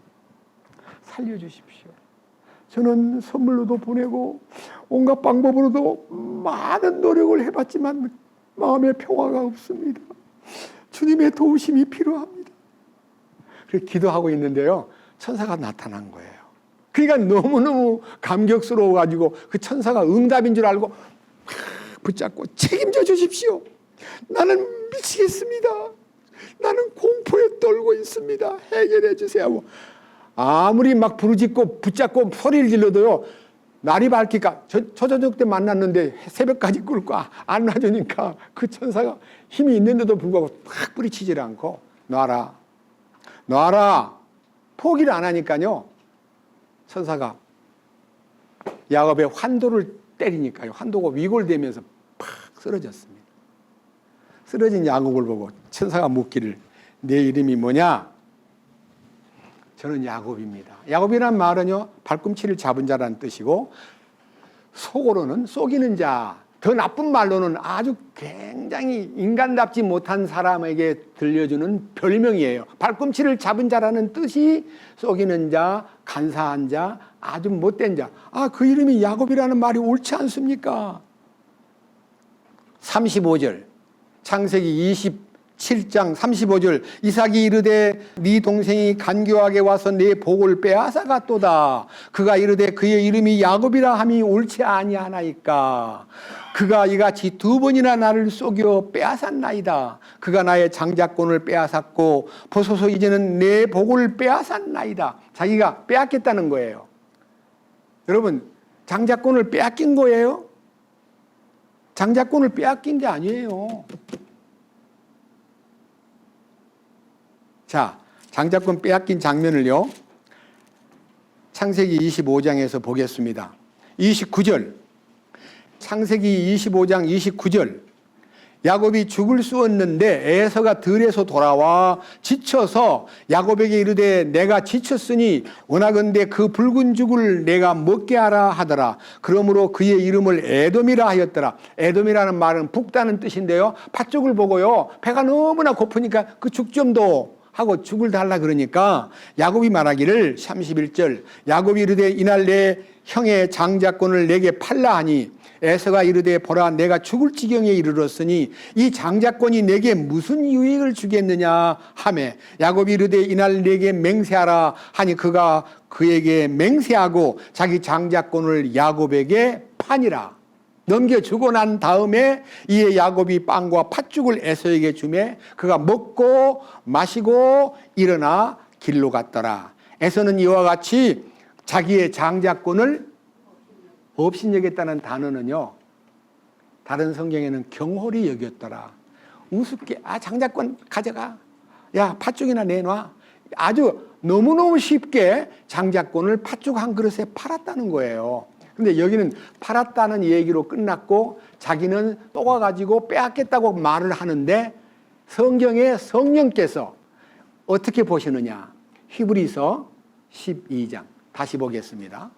살려주십시오. 저는 선물로도 보내고 온갖 방법으로도 많은 노력을 해봤지만 마음에 평화가 없습니다. 주님의 도우심이 필요합니다. 그렇게 기도하고 있는데요, 천사가 나타난 거예요. 그러니까 너무너무 감격스러워가지고 그 천사가 응답인 줄 알고 붙잡고 책임져 주십시오. 나는 미치겠습니다. 나는 공포에 떨고 있습니다. 해결해 주세요. 아무리 막 부르짖고 붙잡고 소리를 질러도요, 날이 밝기까 저녁 때 만났는데 새벽까지 끌고 안 놔주니까 그 천사가 힘이 있는데도 불구하고 탁 뿌리치질 않고 놔라 포기를 안 하니까요, 천사가 야곱의 환도를 때리니까요, 환도가 위골되면서 팍 쓰러졌습니다. 쓰러진 야곱을 보고 천사가 묻기를 내 이름이 뭐냐? 저는 야곱입니다. 야곱이란 말은요, 발꿈치를 잡은 자라는 뜻이고, 속어로는 속이는 자, 더 나쁜 말로는 아주 굉장히 인간답지 못한 사람에게 들려주는 별명이에요. 발꿈치를 잡은 자라는 뜻이 속이는 자, 간사한 자, 아주 못된 자. 그 이름이 야곱이라는 말이 옳지 않습니까? 35절 창세기 27장 35절 이삭이 이르되 네 동생이 간교하게 와서 내 복을 빼앗아갔도다. 그가 이르되 그의 이름이 야곱이라 함이 옳지 아니하나이까. 그가 이같이 2번이나 나를 속여 빼앗았나이다. 그가 나의 장자권을 빼앗았고 보소서 이제는 내 복을 빼앗았나이다. 자기가 빼앗겠다는 거예요. 여러분, 장자권을 빼앗긴 거예요? 장자권을 빼앗긴 게 아니에요. 자, 장자권 빼앗긴 장면을요, 창세기 25장에서 보겠습니다. 29절, 창세기 25장 29절, 야곱이 죽을 수 없는데 에서가 들에서 돌아와 지쳐서 야곱에게 이르되 내가 지쳤으니 원하건대 그 붉은 죽을 내가 먹게 하라 하더라. 그러므로 그의 이름을 에돔이라 하였더라. 에돔이라는 말은 붓다는 뜻인데요, 팥죽을 보고요 배가 너무나 고프니까 그 죽 좀 더 하고 죽을 달라 그러니까 야곱이 말하기를 31절 야곱이 이르되 이날 내 형의 장자권을 내게 팔라 하니 에서가 이르되 보라 내가 죽을 지경에 이르렀으니 이 장자권이 내게 무슨 유익을 주겠느냐 하매 야곱이 이르되 이날 내게 맹세하라 하니 그가 그에게 맹세하고 자기 장자권을 야곱에게 파니라. 넘겨주고 난 다음에 이에 야곱이 빵과 팥죽을 에서에게 주매 그가 먹고 마시고 일어나 길로 갔더라. 에서는 이와 같이 자기의 장자권을 업신여겼다는 단어는요, 다른 성경에는 경홀히 여겼더라. 우습게 장자권 가져가, 야 팥죽이나 내놔. 아주 너무너무 쉽게 장자권을 팥죽 한 그릇에 팔았다는 거예요. 근데 여기는 팔았다는 얘기로 끝났고 자기는 또 가가지고 빼앗겠다고 말을 하는데 성경의 성령께서 어떻게 보시느냐. 히브리서 12장 다시 보겠습니다.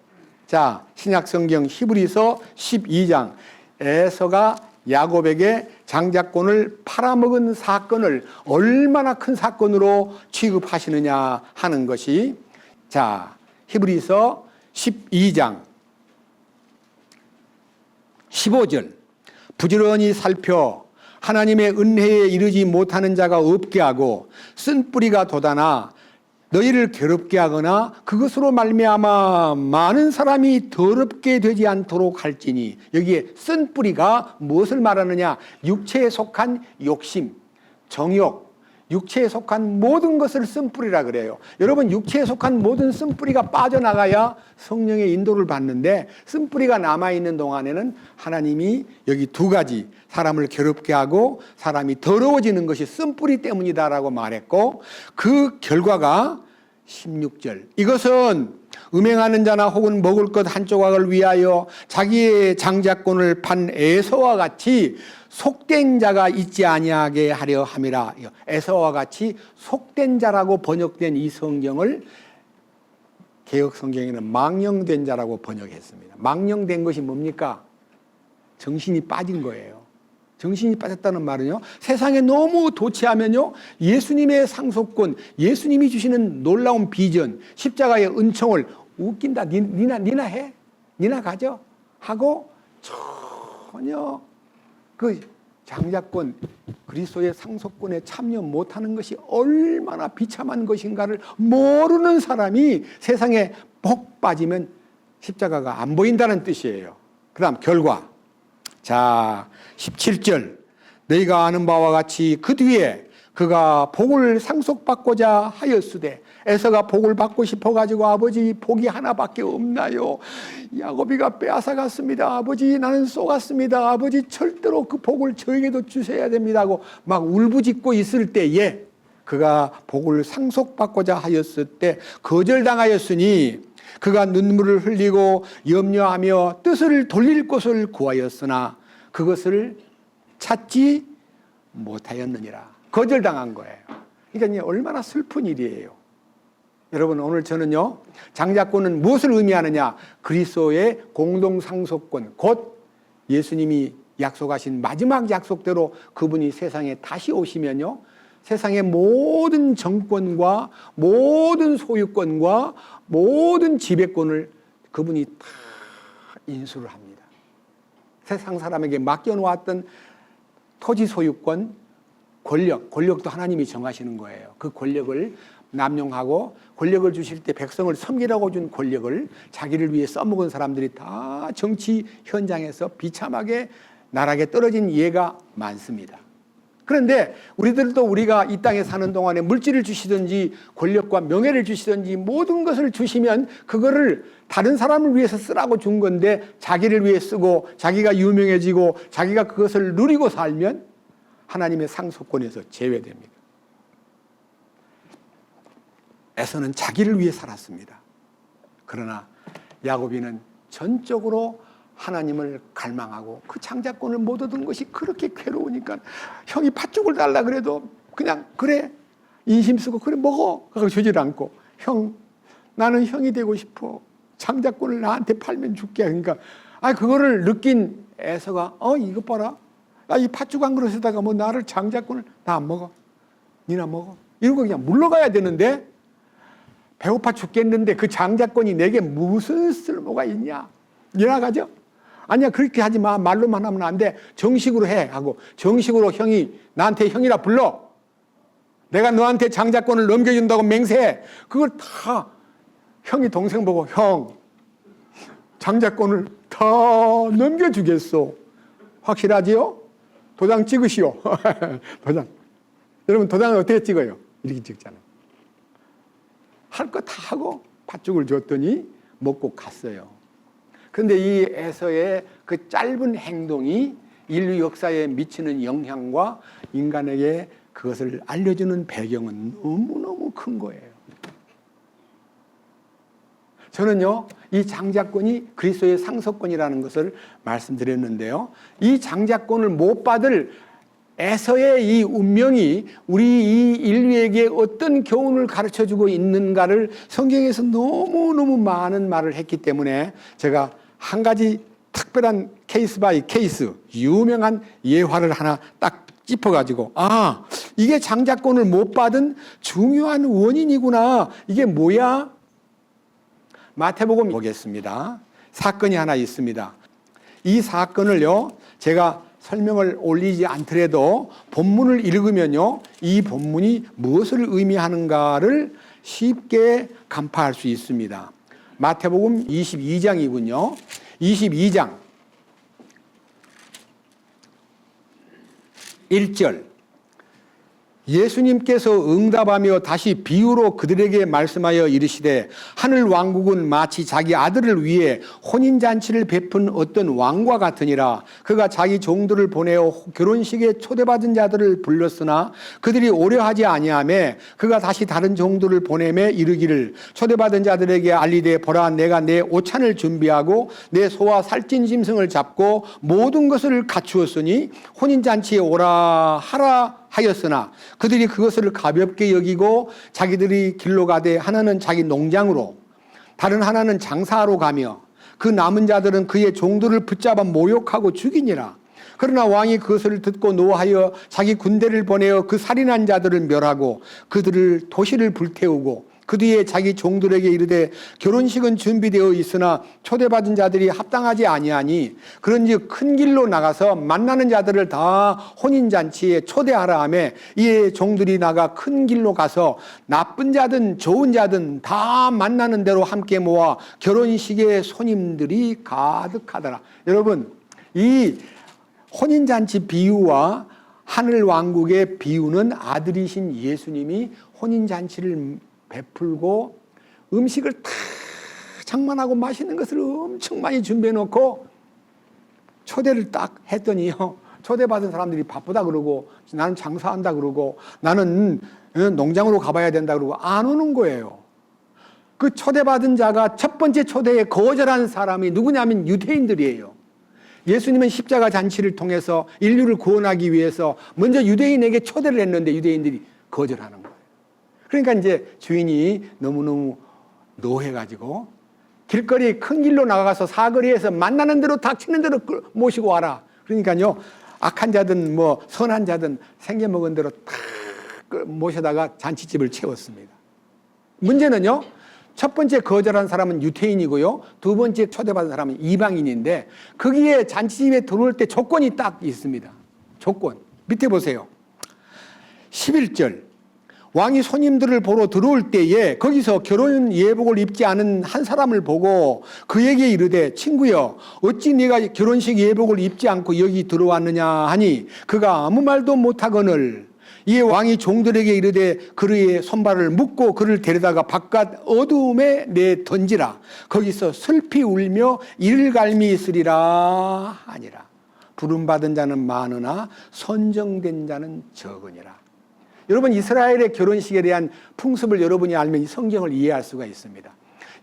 자, 신약성경 히브리서 12장 에서가 야곱에게 장자권을 팔아먹은 사건을 얼마나 큰 사건으로 취급하시느냐 하는 것이, 자, 히브리서 12장 15절 부지런히 살펴 하나님의 은혜에 이르지 못하는 자가 없게 하고 쓴 뿌리가 돋아나 너희를 괴롭게 하거나 그것으로 말미암아 많은 사람이 더럽게 되지 않도록 할지니, 여기에 쓴 뿌리가 무엇을 말하느냐, 육체에 속한 욕심, 정욕, 육체에 속한 모든 것을 쓴뿌리라 그래요. 여러분, 육체에 속한 모든 쓴뿌리가 빠져나가야 성령의 인도를 받는데 쓴뿌리가 남아있는 동안에는 하나님이 여기 두 가지, 사람을 괴롭게 하고 사람이 더러워지는 것이 쓴뿌리 때문이다라고 말했고, 그 결과가 16절 이것은 음행하는 자나 혹은 먹을 것 한 조각을 위하여 자기의 장자권을 판 에서와 같이 속된 자가 있지 아니하게 하려 함이라. 에서와 같이 속된 자라고 번역된 이 성경을 개역 성경에는 망령된 자라고 번역했습니다. 망령된 것이 뭡니까? 정신이 빠진 거예요. 정신이 빠졌다는 말은요, 세상에 너무 도취하면요 예수님의 상속권, 예수님이 주시는 놀라운 비전, 십자가의 은총을 웃긴다, 니나 해, 니나 가져 하고 전혀 그 장자권, 그리스도의 상속권에 참여 못하는 것이 얼마나 비참한 것인가를 모르는 사람이 세상에 복 빠지면 십자가가 안 보인다는 뜻이에요. 그 다음 결과, 자 17절 너희가 아는 바와 같이 그 뒤에 그가 복을 상속받고자 하였으되, 에서가 복을 받고 싶어가지고 아버지 복이 하나밖에 없나요? 야곱이가 빼앗아갔습니다. 아버지 나는 쏘갔습니다. 아버지 절대로 그 복을 저에게도 주셔야 됩니다 하고 막 울부짖고 있을 때에 그가 복을 상속받고자 하였을 때 거절당하였으니 그가 눈물을 흘리고 염려하며 뜻을 돌릴 곳을 구하였으나 그것을 찾지 못하였느니라. 거절당한 거예요. 그러니까 얼마나 슬픈 일이에요. 여러분, 오늘 저는요, 장자권은 무엇을 의미하느냐? 그리스도의 공동상속권, 곧 예수님이 약속하신 마지막 약속대로 그분이 세상에 다시 오시면요, 세상의 모든 정권과 모든 소유권과 모든 지배권을 그분이 다 인수를 합니다. 세상 사람에게 맡겨놓았던 토지 소유권, 권력도 하나님이 정하시는 거예요. 그 권력을 남용하고, 권력을 주실 때 백성을 섬기라고 준 권력을 자기를 위해 써먹은 사람들이 다 정치 현장에서 비참하게 나락에 떨어진 예가 많습니다. 그런데 우리들도 우리가 이 땅에 사는 동안에 물질을 주시든지 권력과 명예를 주시든지 모든 것을 주시면 그거를 다른 사람을 위해서 쓰라고 준 건데 자기를 위해 쓰고 자기가 유명해지고 자기가 그것을 누리고 살면 하나님의 상속권에서 제외됩니다. 에서는 자기를 위해 살았습니다. 그러나 야곱이는 전적으로 하나님을 갈망하고 그 장자권을 못 얻은 것이 그렇게 괴로우니까 형이 팥죽을 달라 그래도 그냥 그래 인심 쓰고 그래 먹어 하고 주질 않고 형 나는 형이 되고 싶어 장자권을 나한테 팔면 줄게. 그러니까 그거를 느낀 에서가 이것 봐라 이 팥죽 한 그릇에다가 뭐 나를 장자권을 나 안 먹어 니나 먹어 이러고 그냥 물러가야 되는데 배고파 죽겠는데 그 장자권이 내게 무슨 쓸모가 있냐 니나 가져. 아니야 그렇게 하지 마 말로만 하면 안 돼 정식으로 해 하고 정식으로 형이 나한테 형이라 불러 내가 너한테 장자권을 넘겨준다고 맹세해. 그걸 다 형이 동생 보고 형 장자권을 다 넘겨주겠소. 확실하지요? 도장 찍으시오. 도장. 여러분 도장을 어떻게 찍어요? 이렇게 찍잖아요. 할 거 다 하고 팥죽을 줬더니 먹고 갔어요. 그런데 이 에서의 그 짧은 행동이 인류 역사에 미치는 영향과 인간에게 그것을 알려주는 배경은 너무너무 큰 거예요. 저는요, 이 장자권이 그리스도의 상속권이라는 것을 말씀드렸는데요. 이 장자권을 못 받을 에서의 이 운명이 우리 이 인류에게 어떤 교훈을 가르쳐주고 있는가를 성경에서 너무너무 많은 말을 했기 때문에 제가 한 가지 특별한 케이스 바이 케이스 유명한 예화를 하나 딱 짚어가지고 이게 장자권을 못 받은 중요한 원인이구나. 이게 뭐야? 마태복음 보겠습니다. 사건이 하나 있습니다. 이 사건을요 제가 설명을 올리지 않더라도 본문을 읽으면요 이 본문이 무엇을 의미하는가를 쉽게 간파할 수 있습니다. 마태복음 22장이군요. 22장 1절 예수님께서 응답하며 다시 비유로 그들에게 말씀하여 이르시되 하늘 왕국은 마치 자기 아들을 위해 혼인잔치를 베푼 어떤 왕과 같으니라. 그가 자기 종들을 보내어 결혼식에 초대받은 자들을 불렀으나 그들이 오려하지 아니하매 그가 다시 다른 종들을 보내매 이르기를 초대받은 자들에게 알리되 보라 내가 내 오찬을 준비하고 내 소와 살찐 짐승을 잡고 모든 것을 갖추었으니 혼인잔치에 오라 하라 하였으나 그들이 그것을 가볍게 여기고 자기들이 길로 가되 하나는 자기 농장으로 다른 하나는 장사하러 가며 그 남은 자들은 그의 종들을 붙잡아 모욕하고 죽이니라. 그러나 왕이 그것을 듣고 노하여 자기 군대를 보내어 그 살인한 자들을 멸하고 그들을 도시를 불태우고 그 뒤에 자기 종들에게 이르되 결혼식은 준비되어 있으나 초대받은 자들이 합당하지 아니하니 그런즉 큰 길로 나가서 만나는 자들을 다 혼인잔치에 초대하라 하며 이에 종들이 나가 큰 길로 가서 나쁜 자든 좋은 자든 다 만나는 대로 함께 모아 결혼식에 손님들이 가득하더라. 여러분 이 혼인잔치 비유와 하늘왕국의 비유는 아들이신 예수님이 혼인잔치를 베풀고 음식을 다 장만하고 맛있는 것을 엄청 많이 준비해 놓고 초대를 딱 했더니요 초대받은 사람들이 바쁘다 그러고 나는 장사한다 그러고 나는 농장으로 가봐야 된다 그러고 안 오는 거예요. 그 초대받은 자가 첫 번째 초대에 거절한 사람이 누구냐면 유대인들이에요. 예수님은 십자가 잔치를 통해서 인류를 구원하기 위해서 먼저 유대인에게 초대를 했는데 유대인들이 거절하는 거예요. 그러니까 이제 주인이 너무너무 노해가지고 길거리 큰 길로 나가서 사거리에서 만나는 대로 닥치는 대로 모시고 와라. 그러니까요 악한 자든 뭐 선한 자든 생겨먹은 대로 탁 모셔다가 잔치집을 채웠습니다. 문제는요 첫 번째 거절한 사람은 유대인이고요 두 번째 초대받은 사람은 이방인인데 거기에 잔치집에 들어올 때 조건이 딱 있습니다. 조건 밑에 보세요. 11절 왕이 손님들을 보러 들어올 때에 거기서 결혼 예복을 입지 않은 한 사람을 보고 그에게 이르되 친구여 어찌 네가 결혼식 예복을 입지 않고 여기 들어왔느냐 하니 그가 아무 말도 못하거늘 이에 왕이 종들에게 이르되 그의 손발을 묶고 그를 데려다가 바깥 어두움에 내 던지라. 거기서 슬피 울며 이를 갈미 있으리라 하니라. 부름받은 자는 많으나 선정된 자는 적으니라. 여러분 이스라엘의 결혼식에 대한 풍습을 여러분이 알면 이 성경을 이해할 수가 있습니다.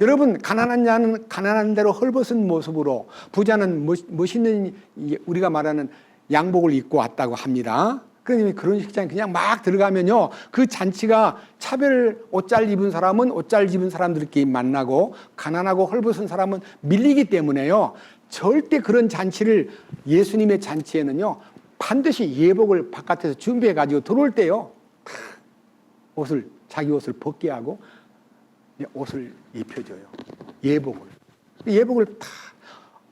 여러분, 가난한 자는 가난한 대로 헐벗은 모습으로, 부자는 멋있는 우리가 말하는 양복을 입고 왔다고 합니다. 그러니 그런 식장에 그냥 막 들어가면요, 그 잔치가 차별 옷잘 입은 사람은 옷잘 입은 사람들끼리 만나고 가난하고 헐벗은 사람은 밀리기 때문에요, 절대 그런 잔치를, 예수님의 잔치에는요 반드시 예복을 바깥에서 준비해 가지고 들어올 때요 옷을, 자기 옷을 벗게 하고 옷을 입혀줘요. 예복을 다,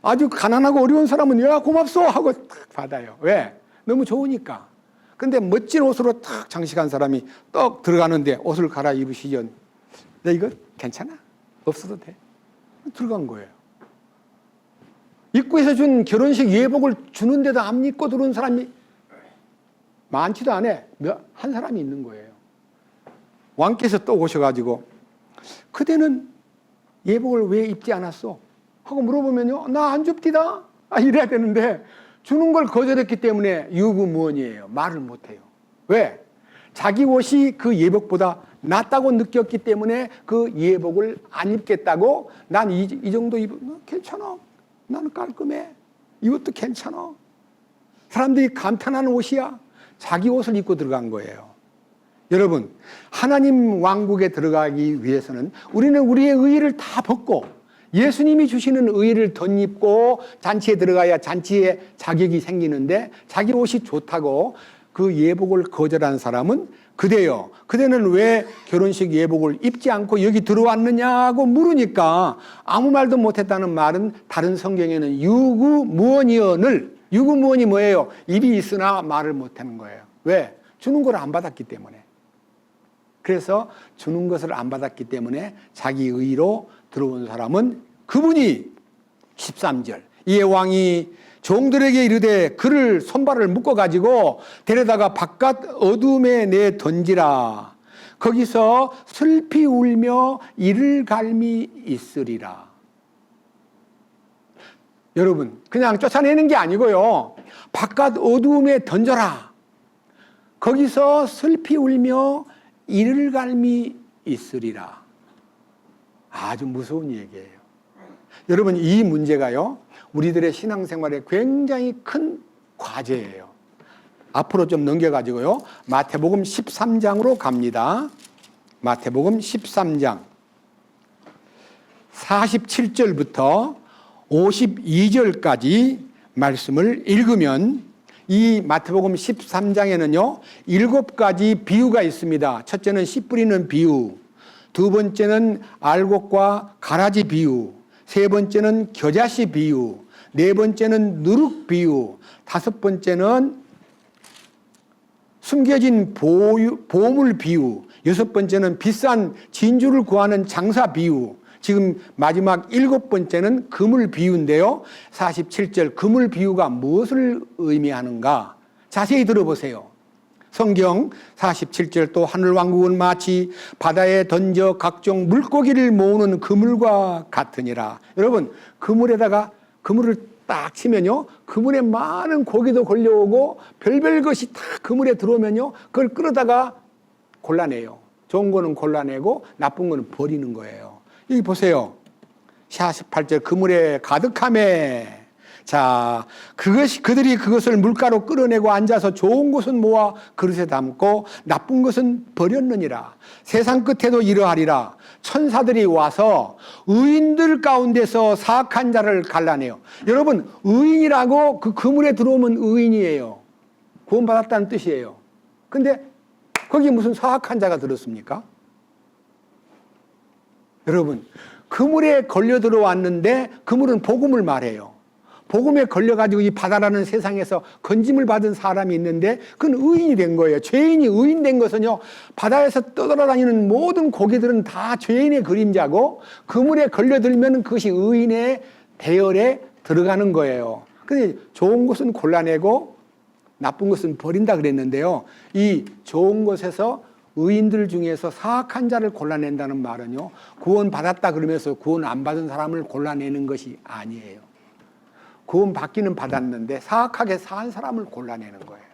아주 가난하고 어려운 사람은 야 고맙소 하고 탁 받아요. 왜? 너무 좋으니까. 근데 멋진 옷으로 탁 장식한 사람이 떡 들어가는데 옷을 갈아입으시죠. 야, 이거 괜찮아? 없어도 돼. 들어간 거예요. 입구에서 준 결혼식 예복을 주는데도 안 입고 들어온 사람이 많지도 않아. 한 사람이 있는 거예요. 왕께서 또 오셔가지고 그대는 예복을 왜 입지 않았어? 하고 물어보면요, 나 안 줍디다. 이래야 되는데 주는 걸 거절했기 때문에 유구무원이에요. 말을 못해요. 왜? 자기 옷이 그 예복보다 낫다고 느꼈기 때문에 그 예복을 안 입겠다고, 난 이 정도 입으면 괜찮아. 나는 깔끔해. 이것도 괜찮아. 사람들이 감탄하는 옷이야. 자기 옷을 입고 들어간 거예요. 여러분, 하나님 왕국에 들어가기 위해서는 우리는 우리의 의의를 다 벗고 예수님이 주시는 의의를 덧입고 잔치에 들어가야 잔치에 자격이 생기는데, 자기 옷이 좋다고 그 예복을 거절한 사람은 그대요. 그대는 왜 결혼식 예복을 입지 않고 여기 들어왔느냐고 물으니까 아무 말도 못했다는 말은 다른 성경에는 유구무원이언을, 유구무원이 뭐예요? 입이 있으나 말을 못하는 거예요. 왜? 주는 걸 안 받았기 때문에. 그래서 주는 것을 안 받았기 때문에 자기 의로 들어온 사람은 그분이 13절 이에 왕이 종들에게 이르되 그를 손발을 묶어가지고 데려다가 바깥 어둠에 내 던지라. 거기서 슬피 울며 이를 갈미 있으리라. 여러분, 그냥 쫓아내는 게 아니고요, 바깥 어둠에 던져라. 거기서 슬피 울며 이를 갈미 있으리라. 아주 무서운 얘기예요. 여러분, 이 문제가요 우리들의 신앙생활에 굉장히 큰 과제예요. 앞으로 좀 넘겨가지고요 마태복음 13장으로 갑니다. 마태복음 13장 47절부터 52절까지 말씀을 읽으면, 이 마태복음 13장에는요 7가지 비유가 있습니다. 첫째는 씨 뿌리는 비유, 두 번째는 알곡과 가라지 비유, 세 번째는 겨자씨 비유, 네 번째는 누룩 비유, 다섯 번째는 숨겨진 보물 비유, 여섯 번째는 비싼 진주를 구하는 장사 비유, 지금 마지막 7번째는 그물 비유인데요. 47절 그물 비유가 무엇을 의미하는가? 자세히 들어보세요. 성경 47절 또 하늘왕국은 마치 바다에 던져 각종 물고기를 모으는 그물과 같으니라. 여러분, 그물에다가 그물을 딱 치면요 그물에 많은 고기도 걸려오고 별별 것이 다 그물에 들어오면요 그걸 끌어다가 골라내요. 좋은 거는 골라내고 나쁜 거는 버리는 거예요. 여기 보세요. 48절 그물에 가득하매, 자, 그들이 그것을 물가로 끌어내고 앉아서 좋은 것은 모아 그릇에 담고 나쁜 것은 버렸느니라. 세상 끝에도 이러하리라. 천사들이 와서 의인들 가운데서 사악한 자를 갈라내요. 여러분, 의인이라고 그 그물에 들어오면 의인이에요. 구원받았다는 뜻이에요. 근데 거기 무슨 사악한 자가 들었습니까? 여러분, 그물에 걸려 들어왔는데 그물은 복음을 말해요. 복음에 걸려가지고 이 바다라는 세상에서 건짐을 받은 사람이 있는데 그건 의인이 된 거예요. 죄인이 의인 된 것은요 바다에서 떠돌아다니는 모든 고기들은 다 죄인의 그림자고 그물에 걸려들면 그것이 의인의 대열에 들어가는 거예요. 근데 좋은 것은 골라내고 나쁜 것은 버린다 그랬는데요, 이 좋은 것에서 의인들 중에서 사악한 자를 골라낸다는 말은요 구원 받았다 그러면서 구원 안 받은 사람을 골라내는 것이 아니에요. 구원 받기는 받았는데 사악하게 사한 사람을 골라내는 거예요.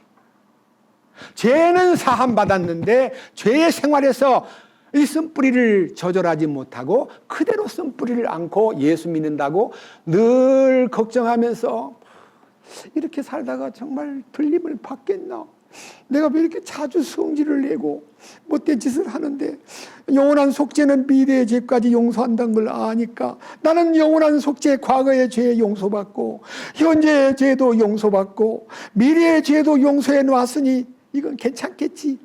죄는 사함 받았는데 죄의 생활에서 이 쓴뿌리를 조절하지 못하고 그대로 쓴뿌리를 안고 예수 믿는다고 늘 걱정하면서 이렇게 살다가 정말 들림을 받겠나? 내가 왜 이렇게 자주 성질을 내고 못된 짓을 하는데 영원한 속죄는 미래의 죄까지 용서한다는 걸 아니까 나는 영원한 속죄, 과거의 죄 용서받고 현재의 죄도 용서받고 미래의 죄도 용서해 놨으니 이건 괜찮겠지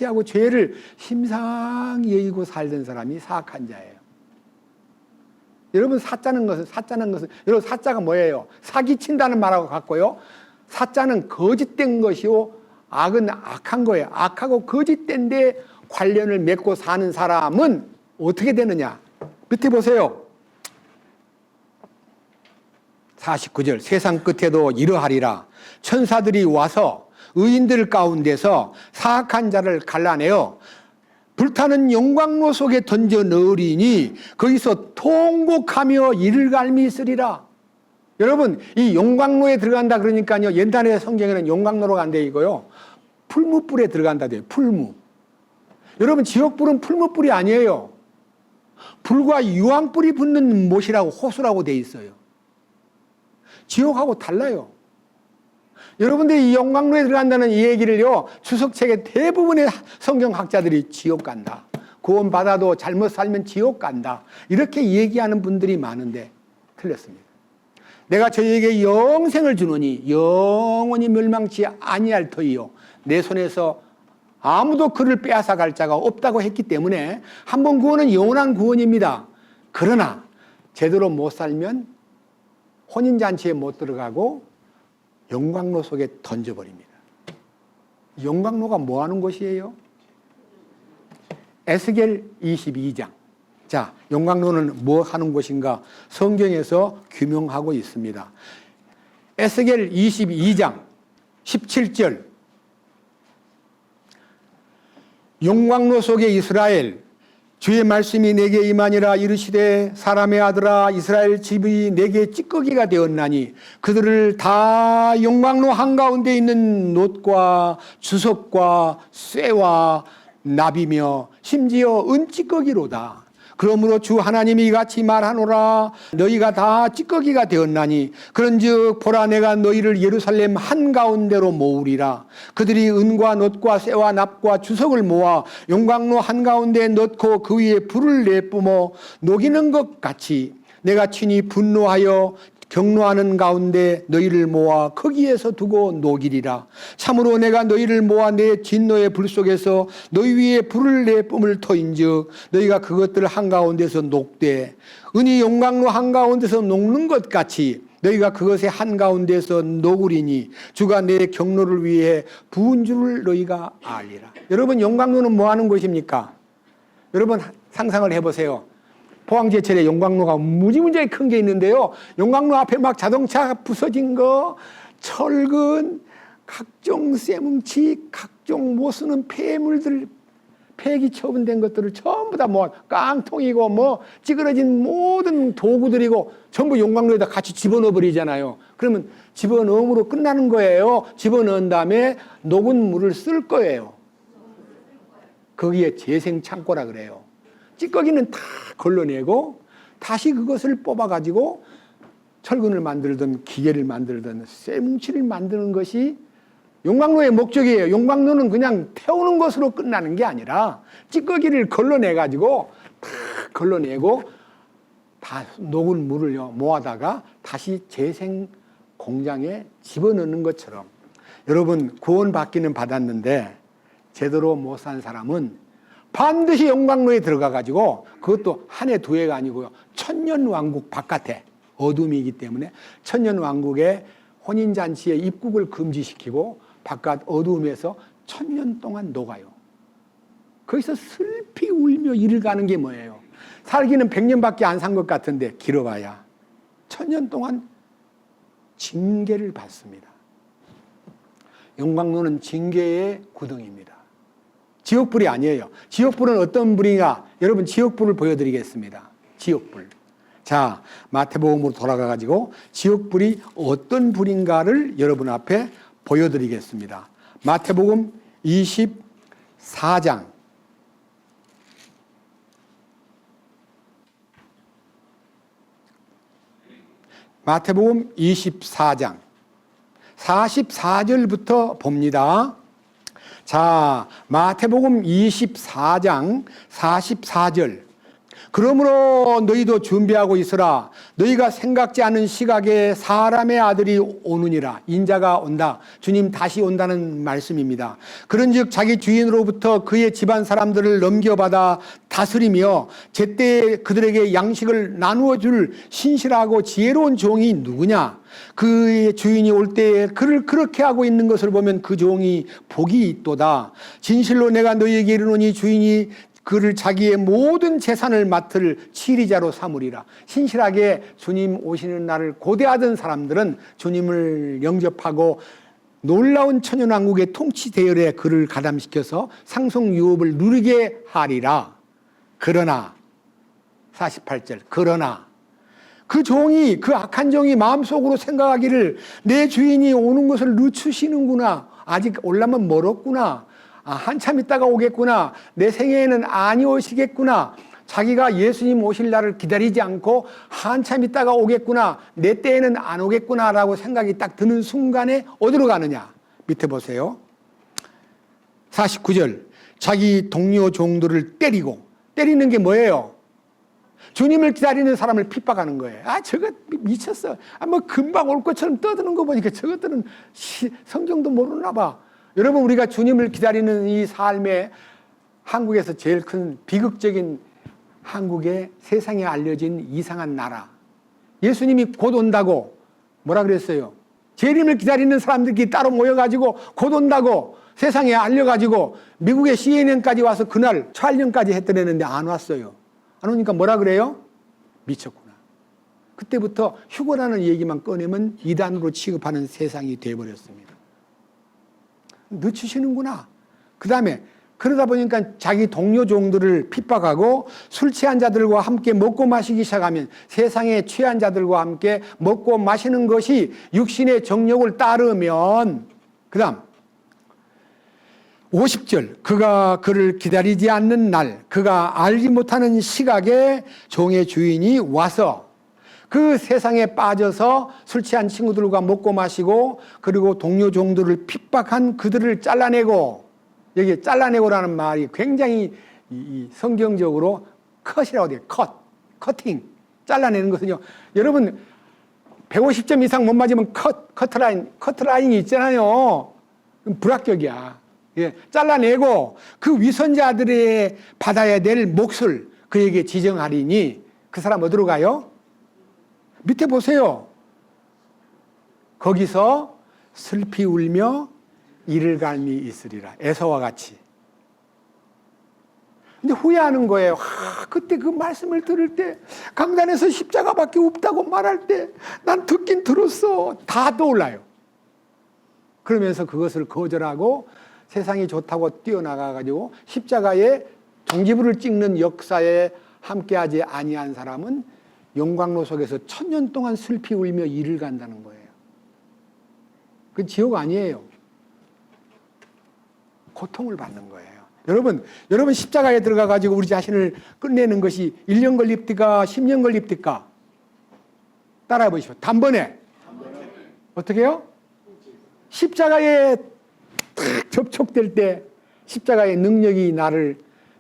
하고 죄를 심상히 여기고 살던 사람이 사악한 자예요. 여러분 사자는 것은 여러분 사자가 뭐예요? 사기친다는 말하고 같고요. 사자는 거짓된 것이요 악은 악한 거예요. 악하고 거짓된데 관련을 맺고 사는 사람은 어떻게 되느냐? 밑에 보세요. 49절 세상 끝에도 이러하리라. 천사들이 와서 의인들 가운데서 사악한 자를 갈라내어 불타는 용광로 속에 던져 넣으리니 거기서 통곡하며 이를 갈미 있으리라. 여러분 이 용광로에 들어간다 그러니까요. 옛날에 성경에는 용광로가 안 돼 있고요. 풀무불에 들어간다 돼요. 풀무. 여러분 지옥불은 풀무불이 아니에요. 불과 유황불이 붙는 못이라고 호수라고 돼 있어요. 지옥하고 달라요. 여러분들이 이 용광로에 들어간다는 이 얘기를요. 주석책의 대부분의 성경학자들이 지옥 간다. 구원받아도 잘못 살면 지옥 간다. 이렇게 얘기하는 분들이 많은데 틀렸습니다. 내가 저희에게 영생을 주노니 영원히 멸망치 아니할 터이요. 내 손에서 아무도 그를 빼앗아 갈 자가 없다고 했기 때문에 한 번 구원은 영원한 구원입니다. 그러나 제대로 못 살면 혼인잔치에 못 들어가고 용광로 속에 던져버립니다. 용광로가 뭐 하는 곳이에요? 에스겔 22장. 자, 용광로는 뭐 하는 곳인가? 성경에서 규명하고 있습니다. 에스겔 22장 17절. 용광로 속에 이스라엘 주의 말씀이 내게 임하니라. 이르시되 사람의 아들아 이스라엘 집이 내게 찌꺼기가 되었나니 그들을 다 용광로 한가운데 있는 놋과 주석과 쇠와 납이며 심지어 은찌꺼기로다. 그러므로 주 하나님이 이같이 말하노라. 너희가 다 찌꺼기가 되었나니 그런즉 보라 내가 너희를 예루살렘 한가운데로 모으리라. 그들이 은과 놋과 쇠와 납과 주석을 모아 용광로 한가운데에 넣고 그 위에 불을 내뿜어 녹이는 것 같이 내가 친히 분노하여 경노하는 가운데 너희를 모아 거기에서 두고 녹이리라. 참으로 내가 너희를 모아 내 진노의 불 속에서 너희 위에 불을 내뿜을 터인즉 너희가 그것들 한가운데서 녹되 은이 용광로 한가운데서 녹는 것 같이 너희가 그것의 한가운데서 녹으리니 주가 내 경노를 위해 부은 줄을 너희가 알리라. 여러분 용광로는 뭐 하는 곳입니까? 여러분 상상을 해보세요. 포항제철에 용광로가 무지무지하게 큰 게 있는데요. 용광로 앞에 막 자동차 부서진 거, 철근, 각종 쇠뭉치, 각종 못 쓰는 폐물들, 폐기 처분된 것들을 전부 다 뭐 깡통이고 뭐 찌그러진 모든 도구들이고 전부 용광로에다 같이 집어넣어 버리잖아요. 그러면 집어넣음으로 끝나는 거예요. 집어넣은 다음에 녹은 물을 쓸 거예요. 거기에 재생창고라 그래요. 찌꺼기는 다 걸러내고 다시 그것을 뽑아가지고 철근을 만들든 기계를 만들든 쇠뭉치를 만드는 것이 용광로의 목적이에요. 용광로는 그냥 태우는 것으로 끝나는 게 아니라 찌꺼기를 걸러내가지고 다 걸러내고 다 녹은 물을 모아다가 다시 재생 공장에 집어넣는 것처럼 여러분 구원받기는 받았는데 제대로 못 산 사람은 반드시 용광로에 들어가가지고 그것도 한 해 두 해가 아니고요. 천년왕국 바깥에 어둠이기 때문에 천년왕국의 혼인잔치의 입국을 금지시키고 바깥 어둠에서 천년 동안 녹아요. 거기서 슬피 울며 이를 가는 게 뭐예요? 살기는 100년밖에 안 산 것 같은데 길어봐야 천년 동안 징계를 받습니다. 용광로는 징계의 구덩이입니다. 지옥불이 아니에요. 지옥불은 어떤 불이냐? 여러분 지옥불을 보여드리겠습니다. 지옥불. 자, 마태복음으로 돌아가가지고 지옥불이 어떤 불인가를 여러분 앞에 보여드리겠습니다. 마태복음 24장 마태복음 24장 44절부터 봅니다. 자, 마태복음 24장 44절. 그러므로 너희도 준비하고 있으라. 너희가 생각지 않은 시각에 사람의 아들이 오느니라. 인자가 온다. 주님 다시 온다는 말씀입니다. 그런즉 자기 주인으로부터 그의 집안 사람들을 넘겨받아 다스리며 제때 그들에게 양식을 나누어 줄 신실하고 지혜로운 종이 누구냐? 그의 주인이 올 때에 그를 그렇게 하고 있는 것을 보면 그 종이 복이 있도다. 진실로 내가 너희에게 이르노니 주인이 그를 자기의 모든 재산을 맡을 치리자로 삼으리라. 신실하게 주님 오시는 날을 고대하던 사람들은 주님을 영접하고 놀라운 천연왕국의 통치 대열에 그를 가담시켜서 상속 유업을 누리게 하리라. 그러나 48절 그러나 그 종이, 그 악한 종이 마음속으로 생각하기를 내 주인이 오는 것을 늦추시는구나. 아직 올라면 멀었구나. 한참 있다가 오겠구나. 내 생애에는 아니 오시겠구나. 자기가 예수님 오실 날을 기다리지 않고 한참 있다가 오겠구나. 내 때에는 안 오겠구나 라고 생각이 딱 드는 순간에 어디로 가느냐. 밑에 보세요. 49절 자기 동료 종들을 때리는 게 뭐예요? 주님을 기다리는 사람을 핍박하는 거예요. 저거 미쳤어. 뭐 금방 올 것처럼 떠드는 거 보니까 저것들은 성경도 모르나 봐. 여러분, 우리가 주님을 기다리는 이 삶에 한국에서 제일 큰 비극적인 한국의 세상에 알려진 이상한 나라. 예수님이 곧 온다고 뭐라 그랬어요? 재림을 기다리는 사람들이 따로 모여가지고 곧 온다고 세상에 알려가지고 미국의 CNN까지 와서 그날 촬영까지 했더랬는데 안 왔어요. 안 오니까 뭐라 그래요? 미쳤구나. 그때부터 휴거라는 얘기만 꺼내면 이단으로 취급하는 세상이 되어버렸습니다. 늦추시는구나. 그 다음에 그러다 보니까 자기 동료 종들을 핍박하고 술 취한 자들과 함께 먹고 마시기 시작하면 세상에 취한 자들과 함께 먹고 마시는 것이 육신의 정욕을 따르면 그 다음 50절 그가 그를 기다리지 않는 날 그가 알지 못하는 시각에 종의 주인이 와서 그 세상에 빠져서 술 취한 친구들과 먹고 마시고 그리고 동료 종들을 핍박한 그들을 잘라내고 여기 잘라내고라는 말이 굉장히 성경적으로 컷이라고 돼요. 커팅. 잘라내는 것은요. 여러분 150점 이상 못 맞으면 커트라인이 있잖아요. 불합격이야. 예, 잘라내고 그 위선자들의 받아야 될 몫을 그에게 지정하리니 그 사람 어디로 가요? 밑에 보세요. 거기서 슬피 울며 이를 갈미 있으리라. 에서와 같이. 근데 후회하는 거예요. 그때 그 말씀을 들을 때 강단에서 십자가밖에 없다고 말할 때 난 듣긴 들었어. 다 떠올라요. 그러면서 그것을 거절하고 세상이 좋다고 뛰어나가가지고 십자가에 종지부를 찍는 역사에 함께하지 아니한 사람은 영광로 속에서 1000년 동안 슬피 울며 이를 간다는 거예요. 그 지옥 아니에요. 고통을 받는 거예요. 여러분 십자가에 들어가가지고 우리 자신을 끝내는 것이 1년 걸립니까? 10년 걸립니까? 따라해 보시오. 단번에. 어떻게 해요? 십자가에 탁 접촉될 때 십자가의 능력이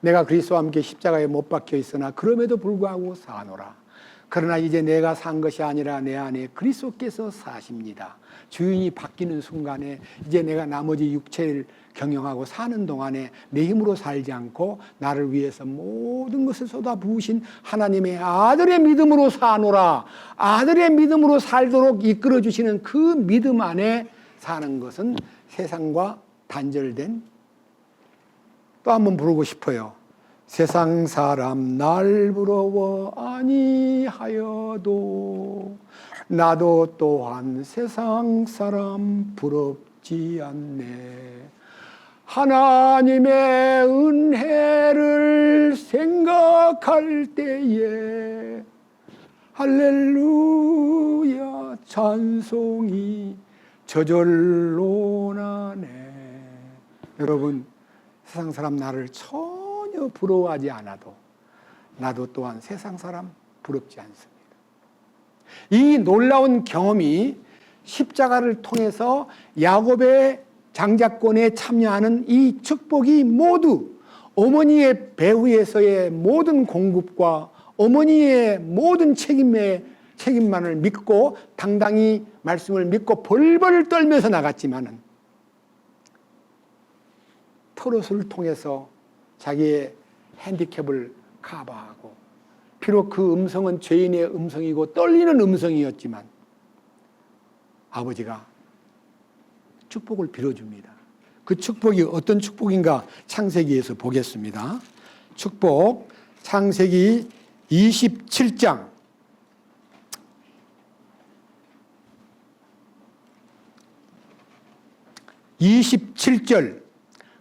내가 그리스도와 함께 십자가에 못 박혀 있으나 그럼에도 불구하고 사노라. 그러나 이제 내가 산 것이 아니라 내 안에 그리스도께서 사십니다. 주인이 바뀌는 순간에 이제 내가 나머지 육체를 경영하고 사는 동안에 내 힘으로 살지 않고 나를 위해서 모든 것을 쏟아부으신 하나님의 아들의 믿음으로 사노라. 아들의 믿음으로 살도록 이끌어주시는 그 믿음 안에 사는 것은 세상과 단절된 또 한번 부르고 싶어요. 세상 사람 날 부러워 아니하여도 나도 또한 세상 사람 부럽지 않네. 하나님의 은혜를 생각할 때에 할렐루야 찬송이 저절로 나네. 여러분 세상 사람 나를 전혀 부러워하지 않아도 나도 또한 세상 사람 부럽지 않습니다. 이 놀라운 경험이 십자가를 통해서 야곱의 장자권에 참여하는 이 축복이 모두 어머니의 배후에서의 모든 공급과 어머니의 모든 책임만을 믿고 당당히 말씀을 믿고 벌벌 떨면서 나갔지만은 트롯을 통해서 자기의 핸디캡을 커버하고, 비록 그 음성은 죄인의 음성이고 떨리는 음성이었지만 아버지가 축복을 빌어줍니다. 그 축복이 어떤 축복인가 창세기에서 보겠습니다. 축복, 창세기 27장 27절.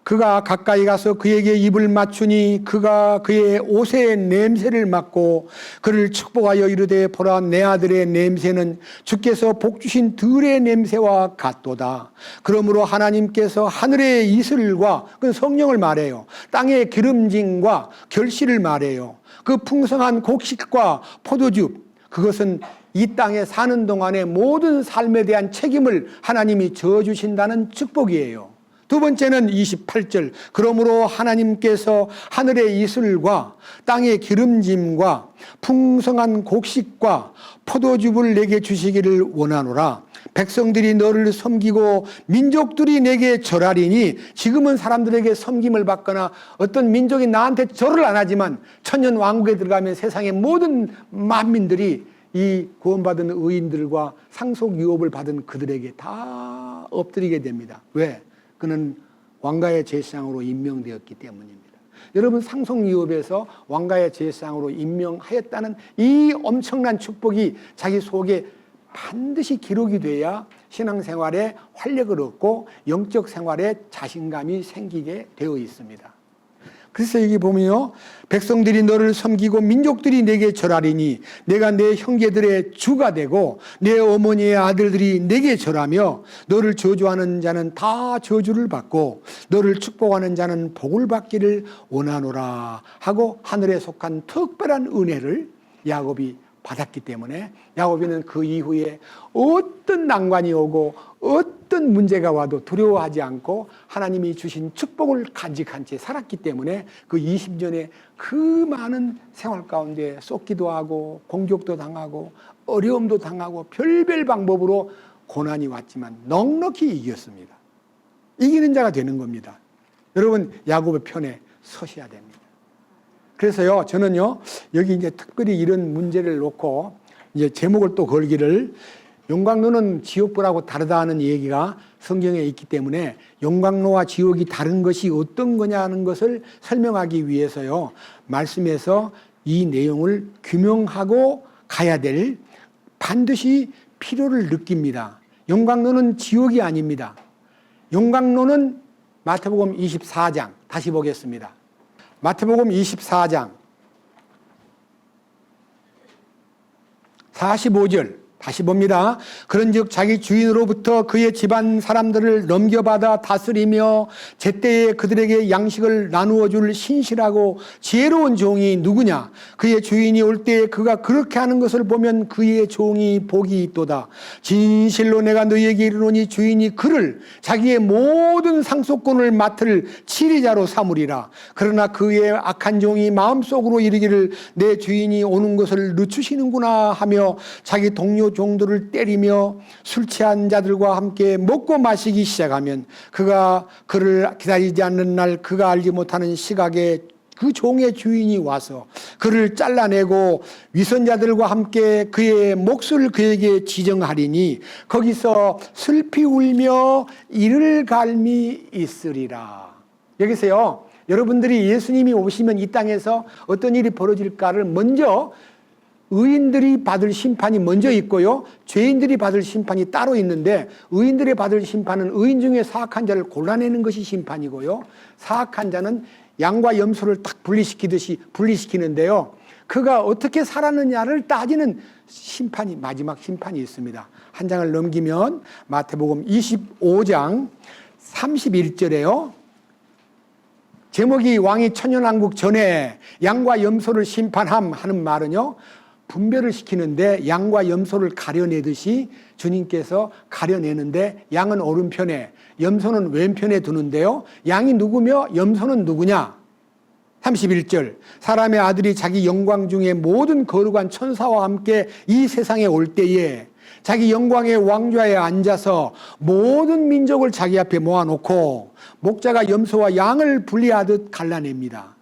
그가 가까이 가서 그에게 입을 맞추니 그가 그의 옷의 냄새를 맡고 그를 축복하여 이르되, 보라, 내 아들의 냄새는 주께서 복 주신 들의 냄새와 같도다. 그러므로 하나님께서 하늘의 이슬과, 그 성령을 말해요, 땅의 기름짐과 결실을 말해요, 그 풍성한 곡식과 포도즙, 그것은 이 땅에 사는 동안의 모든 삶에 대한 책임을 하나님이 져주신다는 축복이에요. 두 번째는 28절. 그러므로 하나님께서 하늘의 이슬과 땅의 기름짐과 풍성한 곡식과 포도즙을 내게 주시기를 원하노라. 백성들이 너를 섬기고 민족들이 내게 절하리니, 지금은 사람들에게 섬김을 받거나 어떤 민족이 나한테 절을 안 하지만 천년 왕국에 들어가면 세상의 모든 만민들이 이 구원받은 의인들과 상속 유업을 받은 그들에게 다 엎드리게 됩니다. 왜? 그는 왕가의 제사장으로 임명되었기 때문입니다. 여러분, 상속유업에서 왕가의 제사장으로 임명하였다는 이 엄청난 축복이 자기 속에 반드시 기록이 돼야 신앙생활에 활력을 얻고 영적 생활에 자신감이 생기게 되어 있습니다. 그래서 여기 보면요, 백성들이 너를 섬기고 민족들이 내게 절하리니 내가 내 형제들의 주가 되고 내 어머니의 아들들이 내게 절하며, 너를 저주하는 자는 다 저주를 받고 너를 축복하는 자는 복을 받기를 원하노라 하고, 하늘에 속한 특별한 은혜를 야곱이 받았기 때문에 야곱이는 그 이후에 어떤 난관이 오고 어떤 문제가 와도 두려워하지 않고 하나님이 주신 축복을 간직한 채 살았기 때문에 그 20년의 그 많은 생활 가운데 쏟기도 하고 공격도 당하고 어려움도 당하고 별별 방법으로 고난이 왔지만 넉넉히 이겼습니다. 이기는 자가 되는 겁니다. 여러분, 야곱의 편에 서셔야 됩니다. 그래서요, 저는요, 여기 이제 특별히 이런 문제를 놓고 이제 제목을 또 걸기를, 용광로는 지옥불하고 다르다는 얘기가 성경에 있기 때문에 용광로와 지옥이 다른 것이 어떤 거냐는 것을 설명하기 위해서요, 말씀에서 이 내용을 규명하고 가야 될 반드시 필요를 느낍니다. 용광로는 지옥이 아닙니다. 용광로는 마태복음 24장, 다시 보겠습니다. 마태복음 24장 45절 다시 봅니다. 그런즉 자기 주인으로부터 그의 집안 사람들을 넘겨받아 다스리며 제때에 그들에게 양식을 나누어 줄 신실하고 지혜로운 종이 누구냐? 그의 주인이 올 때에 그가 그렇게 하는 것을 보면 그의 종이 복이 있도다. 진실로 내가 너희에게 이르노니 주인이 그를 자기의 모든 상속권을 맡을 치리자로 삼으리라. 그러나 그의 악한 종이 마음속으로 이르기를 내 주인이 오는 것을 늦추시는구나 하며 자기 동료 종들을 때리며 술 취한 자들과 함께 먹고 마시기 시작하면 그가 그를 기다리지 않는 날 그가 알지 못하는 시각에 그 종의 주인이 와서 그를 잘라내고 위선자들과 함께 그의 몫을 그에게 지정하리니 거기서 슬피 울며 이를 갈미 있으리라. 여기서요, 여러분들이 예수님이 오시면 이 땅에서 어떤 일이 벌어질까를 먼저 의인들이 받을 심판이 먼저 있고요, 죄인들이 받을 심판이 따로 있는데, 의인들이 받을 심판은 의인 중에 사악한 자를 골라내는 것이 심판이고요, 사악한 자는 양과 염소를 딱 분리시키듯이 분리시키는데요, 그가 어떻게 살았느냐를 따지는 심판이, 마지막 심판이 있습니다. 한 장을 넘기면 마태복음 25장 31절에요. 제목이 왕이 천년왕국 전에 양과 염소를 심판함 하는 말은요, 분별을 시키는데 양과 염소를 가려내듯이 주님께서 가려내는데 양은 오른편에 염소는 왼편에 두는데요. 양이 누구며 염소는 누구냐? 31절 사람의 아들이 자기 영광 중에 모든 거룩한 천사와 함께 이 세상에 올 때에 자기 영광의 왕좌에 앉아서 모든 민족을 자기 앞에 모아놓고 목자가 염소와 양을 분리하듯 갈라냅니다.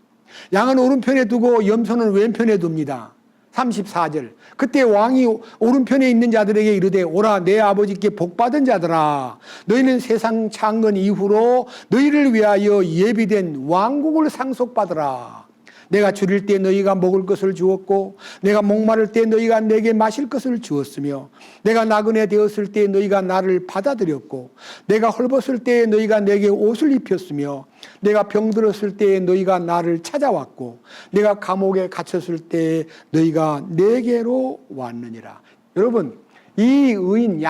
양은 오른편에 두고 염소는 왼편에 둡니다. 34절 그때 왕이 오른편에 있는 자들에게 이르되 오라 내 아버지께 복받은 자들아 너희는 세상 창건 이후로 너희를 위하여 예비된 왕국을 상속받으라. 내가 줄일 때 너희가 먹을 것을 주었고 내가 목마를 때 너희가 내게 마실 것을 주었으며 내가 나그네 되었을 때 너희가 나를 받아들였고 내가 헐벗을 때 너희가 내게 옷을 입혔으며 내가 병들었을 때 너희가 나를 찾아왔고 내가 감옥에 갇혔을 때 너희가 내게로 왔느니라. 여러분 이 의인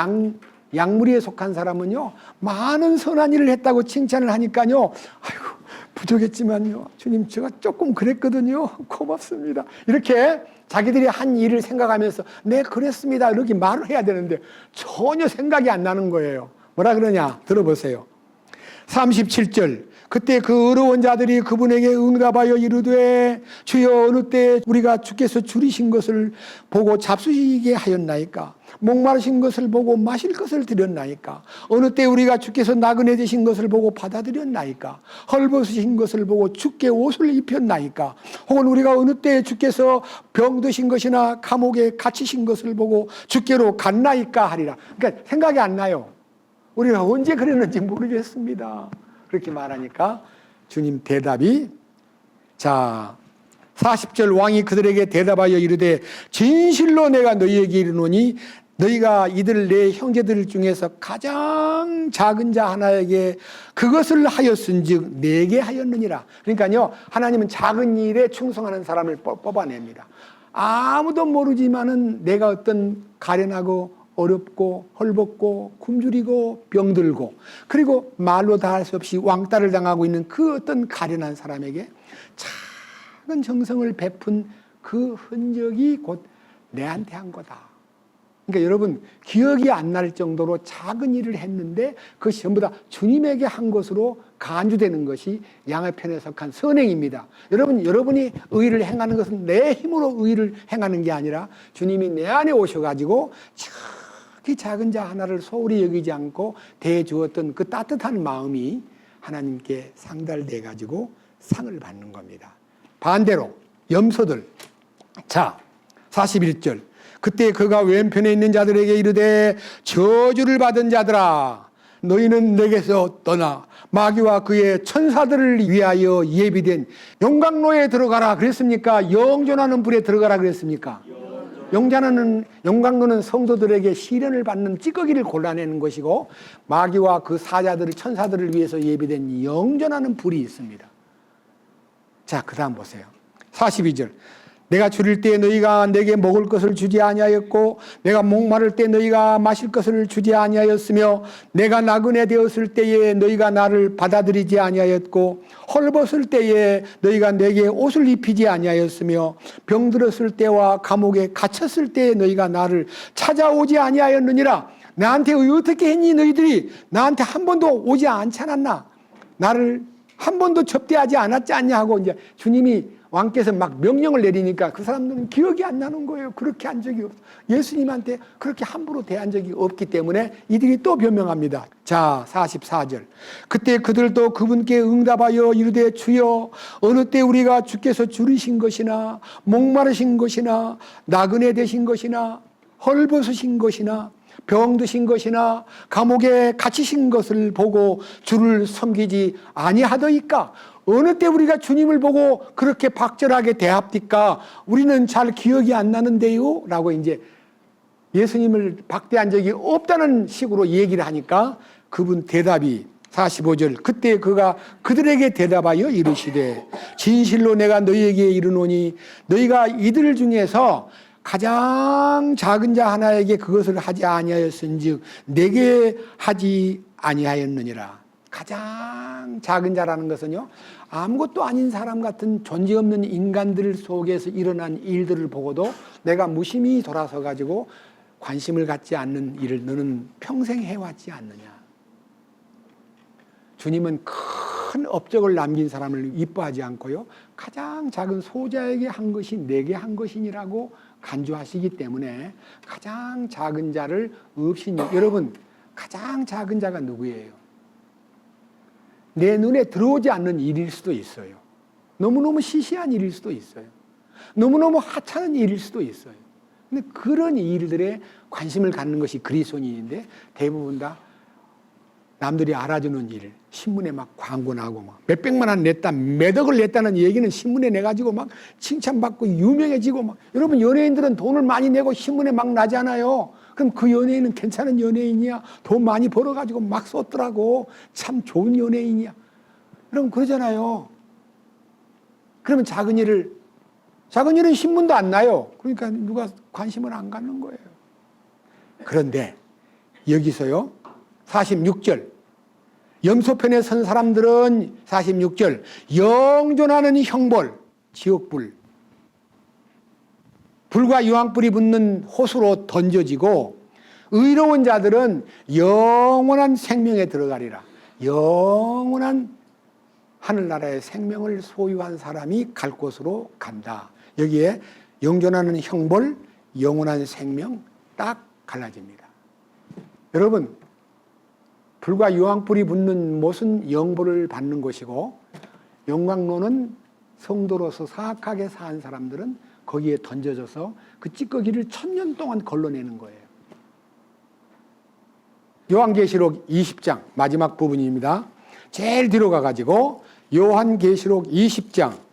양무리에 속한 사람은요 많은 선한 일을 했다고 칭찬을 하니까요 아이고 부족했지만요 주님 제가 조금 그랬거든요 고맙습니다 이렇게 자기들이 한 일을 생각하면서 네 그랬습니다 이렇게 말을 해야 되는데 전혀 생각이 안 나는 거예요. 뭐라 그러냐 들어보세요. 37절 그때 그 어려운 자들이 그분에게 응답하여 이르되 주여 어느 때 우리가 주께서 줄이신 것을 보고 잡수시게 하였나이까 목마르신 것을 보고 마실 것을 드렸나이까 어느 때 우리가 주께서 나그네 되신 것을 보고 받아들였나이까 헐벗으신 것을 보고 주께 옷을 입혔나이까 혹은 우리가 어느 때 주께서 병드신 것이나 감옥에 갇히신 것을 보고 주께로 갔나이까 하리라. 그러니까 생각이 안 나요. 우리가 언제 그랬는지 모르겠습니다. 그렇게 말하니까 주님 대답이 자 40절 왕이 그들에게 대답하여 이르되 진실로 내가 너희에게 이르노니 너희가 이들 내 형제들 중에서 가장 작은 자 하나에게 그것을 하였은즉 내게 하였느니라. 그러니까요 하나님은 작은 일에 충성하는 사람을 뽑아냅니다. 아무도 모르지만은 내가 어떤 가련하고 어렵고 헐벗고 굶주리고 병들고 그리고 말로 다 할 수 없이 왕따를 당하고 있는 그 어떤 가련한 사람에게 작은 정성을 베푼 그 흔적이 곧 내한테 한 거다. 그러니까 여러분 기억이 안 날 정도로 작은 일을 했는데 그것이 전부 다 주님에게 한 것으로 간주되는 것이 양의 편에 속한 선행입니다. 여러분이 의를 행하는 것은 내 힘으로 의를 행하는 게 아니라 주님이 내 안에 오셔가지고 그 작은 자 하나를 소홀히 여기지 않고 대해주었던 그 따뜻한 마음이 하나님께 상달돼 가지고 상을 받는 겁니다. 반대로 염소들 자 41절 그때 그가 왼편에 있는 자들에게 이르되 저주를 받은 자들아 너희는 내게서 떠나 마귀와 그의 천사들을 위하여 예비된 용광로에 들어가라 그랬습니까? 영존하는 불에 들어가라 그랬습니까? 용광로는 성도들에게 시련을 받는 찌꺼기를 골라내는 것이고 마귀와 그 사자들 천사들을 위해서 예비된 영존하는 불이 있습니다. 자, 그 다음 보세요. 42절 내가 줄일 때 너희가 내게 먹을 것을 주지 아니하였고 내가 목마를 때 너희가 마실 것을 주지 아니하였으며 내가 나그네 되었을 때에 너희가 나를 받아들이지 아니하였고 헐벗을 때에 너희가 내게 옷을 입히지 아니하였으며 병들었을 때와 감옥에 갇혔을 때에 너희가 나를 찾아오지 아니하였느니라. 나한테 어떻게 했니? 너희들이 나한테 한 번도 오지 않지 않았나? 나를 한 번도 접대하지 않았지 않냐 하고 이제 주님이 왕께서 막 명령을 내리니까 그 사람들은 기억이 안 나는 거예요. 그렇게 한 적이 없어. 예수님한테 그렇게 함부로 대한 적이 없기 때문에 이들이 또 변명합니다. 자 44절 그때 그들도 그분께 응답하여 이르되 주여 어느 때 우리가 주께서 줄이신 것이나 목마르신 것이나 나그네 되신 것이나 헐벗으신 것이나 병드신 것이나 감옥에 갇히신 것을 보고 주를 섬기지 아니하더이까. 어느 때 우리가 주님을 보고 그렇게 박절하게 대합니까? 우리는 잘 기억이 안 나는데요 라고 이제 예수님을 박대한 적이 없다는 식으로 얘기를 하니까 그분 대답이 45절 그때 그가 그들에게 대답하여 이르시되 진실로 내가 너희에게 이르노니 너희가 이들 중에서 가장 작은 자 하나에게 그것을 하지 아니하였은즉 내게 하지 아니하였느니라. 가장 작은 자라는 것은요 아무것도 아닌 사람 같은 존재 없는 인간들 속에서 일어난 일들을 보고도 내가 무심히 돌아서 가지고 관심을 갖지 않는 일을 너는 평생 해왔지 않느냐. 주님은 큰 업적을 남긴 사람을 이뻐하지 않고요, 가장 작은 소자에게 한 것이 내게 한 것이니라고 간주하시기 때문에 가장 작은 자를 없이니, 여러분 가장 작은 자가 누구예요? 내 눈에 들어오지 않는 일일 수도 있어요. 너무너무 시시한 일일 수도 있어요. 너무너무 하찮은 일일 수도 있어요. 근데 그런 일들에 관심을 갖는 것이 그리스도인인데, 대부분 다 남들이 알아주는 일, 신문에 막 광고 나고 막 몇백만 원 냈다, 몇 억을 냈다는 얘기는 신문에 내가지고 막 칭찬받고 유명해지고 막. 여러분, 연예인들은 돈을 많이 내고 신문에 막 나잖아요. 그럼 그 연예인은 괜찮은 연예인이야? 돈 많이 벌어가지고 막 썼더라고. 참 좋은 연예인이야. 여러분, 그러잖아요. 그러면 작은 일은 신문도 안 나요. 그러니까 누가 관심을 안 갖는 거예요. 그런데 여기서요, 46절, 염소편에 선 사람들은 46절, 영존하는 형벌, 지옥불, 불과 유황불이 붙는 호수로 던져지고, 의로운 자들은 영원한 생명에 들어가리라. 영원한 하늘나라의 생명을 소유한 사람이 갈 곳으로 간다. 여기에 영존하는 형벌, 영원한 생명 딱 갈라집니다. 여러분, 불과 유황불이 붙는 못은 영벌을 받는 것이고, 영광로는 성도로서 사악하게 산 사람들은 거기에 던져져서 그 찌꺼기를 1000년 동안 걸러내는 거예요. 요한계시록 20장 마지막 부분입니다. 제일 뒤로 가가지고 요한계시록 20장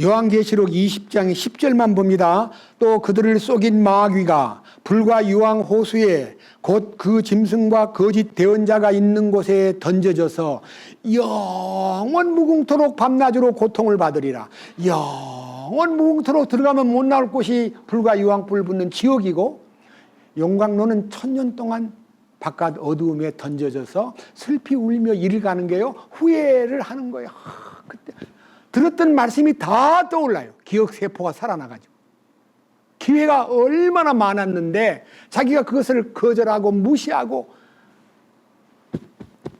요한계시록 20장 10절만 봅니다. 또 그들을 속인 마귀가 불과 유황 호수에 곧 그 짐승과 거짓 대언자가 있는 곳에 던져져서 영원 무궁토록 밤낮으로 고통을 받으리라. 영원 무궁토록 들어가면 못 나올 곳이 불과 유황불 붙는 지옥이고, 용광로는 1000년 동안 바깥 어두움에 던져져서 슬피 울며 이를 가는 게요, 후회를 하는 거예요. 그때 들었던 말씀이 다 떠올라요. 기억세포가 살아나가지고. 기회가 얼마나 많았는데 자기가 그것을 거절하고 무시하고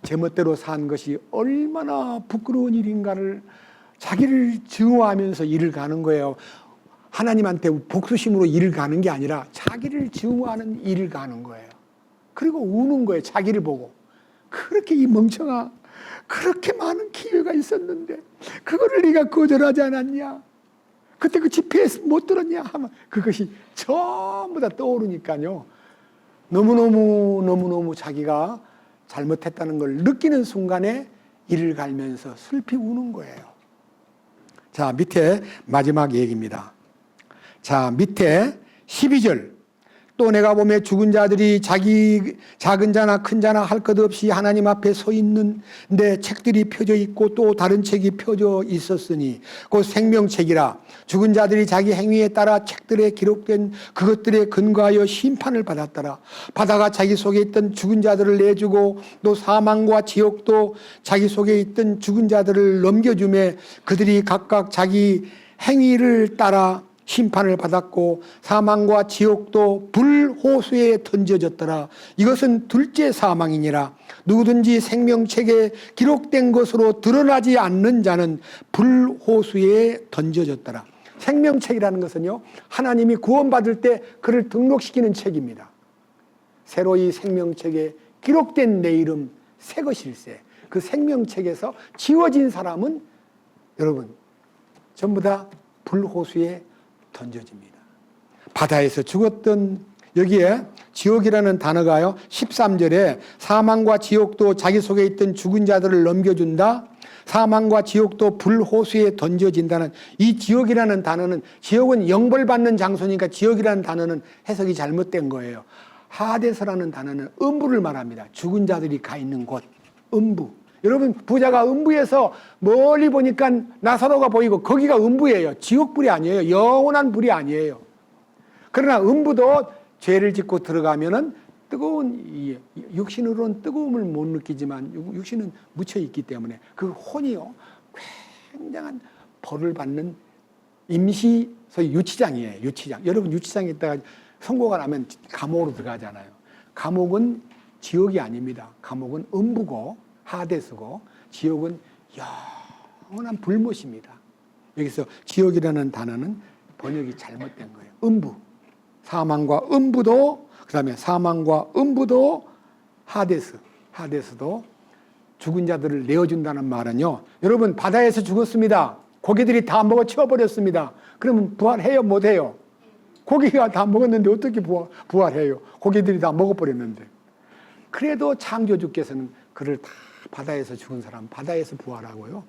제멋대로 산 것이 얼마나 부끄러운 일인가를 자기를 증오하면서 일을 가는 거예요. 하나님한테 복수심으로 일을 가는 게 아니라 자기를 증오하는 일을 가는 거예요. 그리고 우는 거예요. 자기를 보고. 그렇게 이 멍청아, 그렇게 많은 기회가 있었는데 그거를 네가 거절하지 않았냐? 그때 그 집회에서 못 들었냐? 하면 그것이 전부 다 떠오르니까요, 너무너무 자기가 잘못했다는 걸 느끼는 순간에 이를 갈면서 슬피 우는 거예요. 자, 밑에 마지막 얘기입니다. 자, 밑에 12절. 또 내가 보매 죽은 자들이 자기 작은 자나 큰 자나 할 것 없이 하나님 앞에 서 있는데 책들이 펴져 있고 또 다른 책이 펴져 있었으니 곧 생명책이라. 죽은 자들이 자기 행위에 따라 책들에 기록된 그것들에 근거하여 심판을 받았더라. 바다가 자기 속에 있던 죽은 자들을 내주고 또 사망과 지옥도 자기 속에 있던 죽은 자들을 넘겨주매 그들이 각각 자기 행위를 따라 심판을 받았고 사망과 지옥도 불호수에 던져졌더라. 이것은 둘째 사망이니라. 누구든지 생명책에 기록된 것으로 드러나지 않는 자는 불호수에 던져졌더라. 생명책이라는 것은요, 하나님이 구원받을 때 그를 등록시키는 책입니다. 새로이 생명책에 기록된 내 이름 새 것일세. 그 생명책에서 지워진 사람은 여러분 전부 다 불호수에 던져집니다. 바다에서 죽었던, 여기에 지옥이라는 단어가요 13절에 사망과 지옥도 자기 속에 있던 죽은 자들을 넘겨준다, 사망과 지옥도 불호수에 던져진다는 이 지옥이라는 단어는, 지옥은 영벌받는 장소니까 지옥이라는 단어는 해석이 잘못된 거예요. 하데스라는 단어는 음부를 말합니다. 죽은 자들이 가 있는 곳, 음부. 여러분, 부자가 음부에서 멀리 보니까 나사로가 보이고 거기가 음부예요. 지옥불이 아니에요. 영원한 불이 아니에요. 그러나 음부도 죄를 짓고 들어가면은 뜨거운, 육신으로는 뜨거움을 못 느끼지만 육신은 묻혀 있기 때문에 그 혼이요, 굉장한 벌을 받는 임시 소위 유치장이에요. 유치장. 여러분 유치장에 있다가 선고가 나면 감옥으로 들어가잖아요. 감옥은 지옥이 아닙니다. 감옥은 음부고 하데스고 지옥은 영원한 불못입니다. 여기서 지옥이라는 단어는 번역이 잘못된 거예요. 음부. 사망과 음부도 그다음에 사망과 음부도 하데스도 죽은 자들을 내어준다는 말은요. 여러분 바다에서 죽었습니다. 고기들이 다 먹어 치워버렸습니다. 그러면 부활해요? 못해요? 고기가 다 먹었는데 어떻게 부활해요? 고기들이 다 먹어버렸는데. 그래도 창조주께서는 그를 다 바다에서 죽은 사람 바다에서 부활하고요.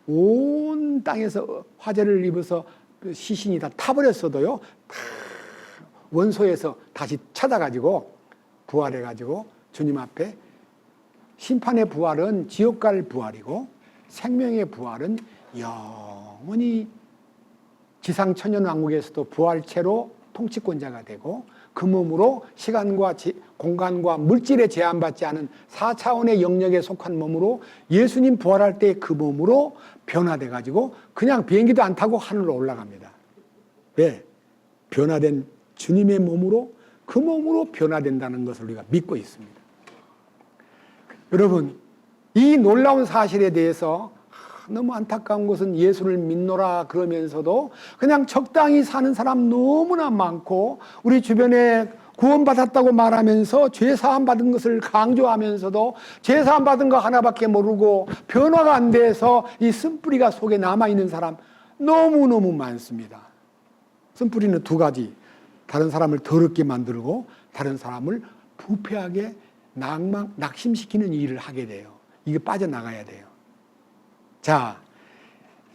온 땅에서 화재를 입어서 시신이 다 타버렸어도요. 다 원소에서 다시 찾아가지고 부활해가지고 주님 앞에 심판의 부활은 지옥 갈 부활이고 생명의 부활은 영원히 지상천연왕국에서도 부활체로 통치권자가 되고 그 몸으로 시간과 공간과 물질에 제한받지 않은 4차원의 영역에 속한 몸으로 예수님 부활할 때 그 몸으로 변화돼 가지고 그냥 비행기도 안 타고 하늘로 올라갑니다. 왜? 변화된 주님의 몸으로 그 몸으로 변화된다는 것을 우리가 믿고 있습니다. 여러분 이 놀라운 사실에 대해서 너무 안타까운 것은 예수를 믿노라 그러면서도 그냥 적당히 사는 사람 너무나 많고 우리 주변에 구원받았다고 말하면서 죄사함 받은 것을 강조하면서도 죄사함 받은 거 하나밖에 모르고 변화가 안 돼서 이 쓴뿌리가 속에 남아있는 사람 너무너무 많습니다. 쓴뿌리는 두 가지. 다른 사람을 더럽게 만들고 다른 사람을 부패하게 낙심시키는 일을 하게 돼요. 이게 빠져나가야 돼요. 자,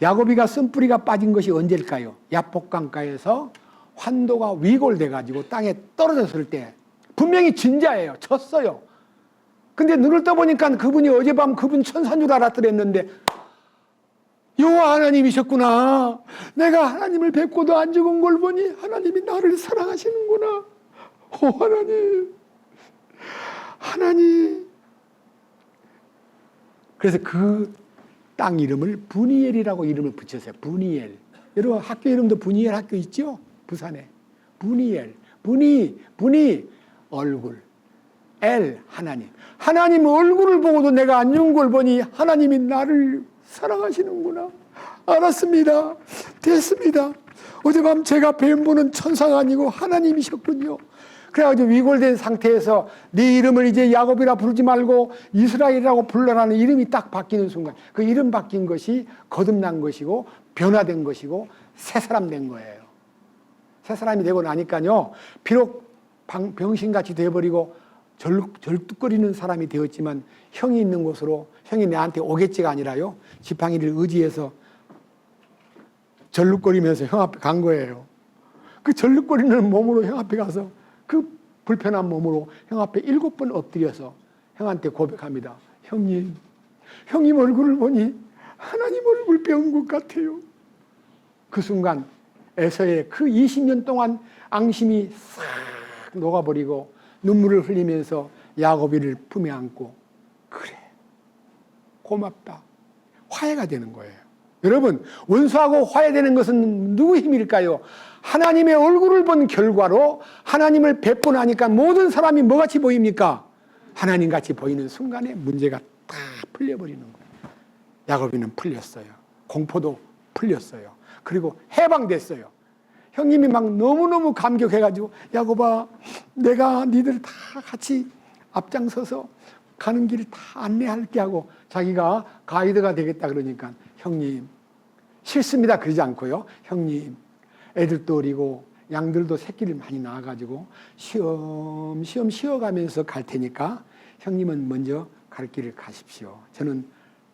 야고비가 쓴뿌리가 빠진 것이 언제일까요? 야복강가에서 환도가 위골돼가지고 땅에 떨어졌을 때 분명히 진자예요. 쳤어요. 근데 눈을 떠보니까 그분이 어젯밤 그분 천사인 줄 알았더랬는데 여호와 하나님이셨구나. 내가 하나님을 뵙고도 안 죽은 걸 보니 하나님이 나를 사랑하시는구나. 오 하나님. 그래서 그 땅 이름을 브니엘이라고 이름을 붙였어요. 브니엘. 여러분 학교 이름도 브니엘 학교 있죠? 부산에. 브니엘. 분이 얼굴. 엘 하나님. 하나님 얼굴을 보고도 내가 안 죽은 걸 보니 하나님이 나를 사랑하시는구나. 알았습니다. 됐습니다. 어젯밤 제가 뱀 보는 천사가 아니고 하나님이셨군요. 그래가지고 위골된 상태에서 네 이름을 이제 야곱이라 부르지 말고 이스라엘이라고 불러라는 이름이 딱 바뀌는 순간 그 이름 바뀐 것이 거듭난 것이고 변화된 것이고 새 사람 된 거예요. 새 사람이 되고 나니까요. 비록 병신같이 되어버리고 절뚝거리는 사람이 되었지만 형이 있는 곳으로 형이 내한테 오겠지가 아니라요. 지팡이를 의지해서 절룩거리면서 형 앞에 간 거예요. 그 절룩거리는 몸으로 형 앞에 가서 그 불편한 몸으로 형 앞에 7번 엎드려서 형한테 고백합니다. 형님 얼굴을 보니 하나님 얼굴 배운 것 같아요. 그 순간 에서의 그 20년 동안 앙심이 싹 녹아버리고 눈물을 흘리면서 야고비를 품에 안고 그래 고맙다 화해가 되는 거예요. 여러분 원수하고 화해되는 것은 누구 힘일까요? 하나님의 얼굴을 본 결과로 하나님을 뵙고 나니까 모든 사람이 뭐같이 보입니까? 하나님같이 보이는 순간에 문제가 다 풀려버리는 거예요. 야고비는 풀렸어요. 공포도 풀렸어요. 그리고 해방됐어요. 형님이 막 너무너무 감격해가지고 야고바 내가 니들 다 같이 앞장서서 가는 길 다 안내할게 하고 자기가 가이드가 되겠다 그러니까 형님 싫습니다 그러지 않고요. 형님 애들도 어리고 양들도 새끼를 많이 낳아가지고 시험시험 쉬어가면서 갈 테니까 형님은 먼저 갈 길을 가십시오. 저는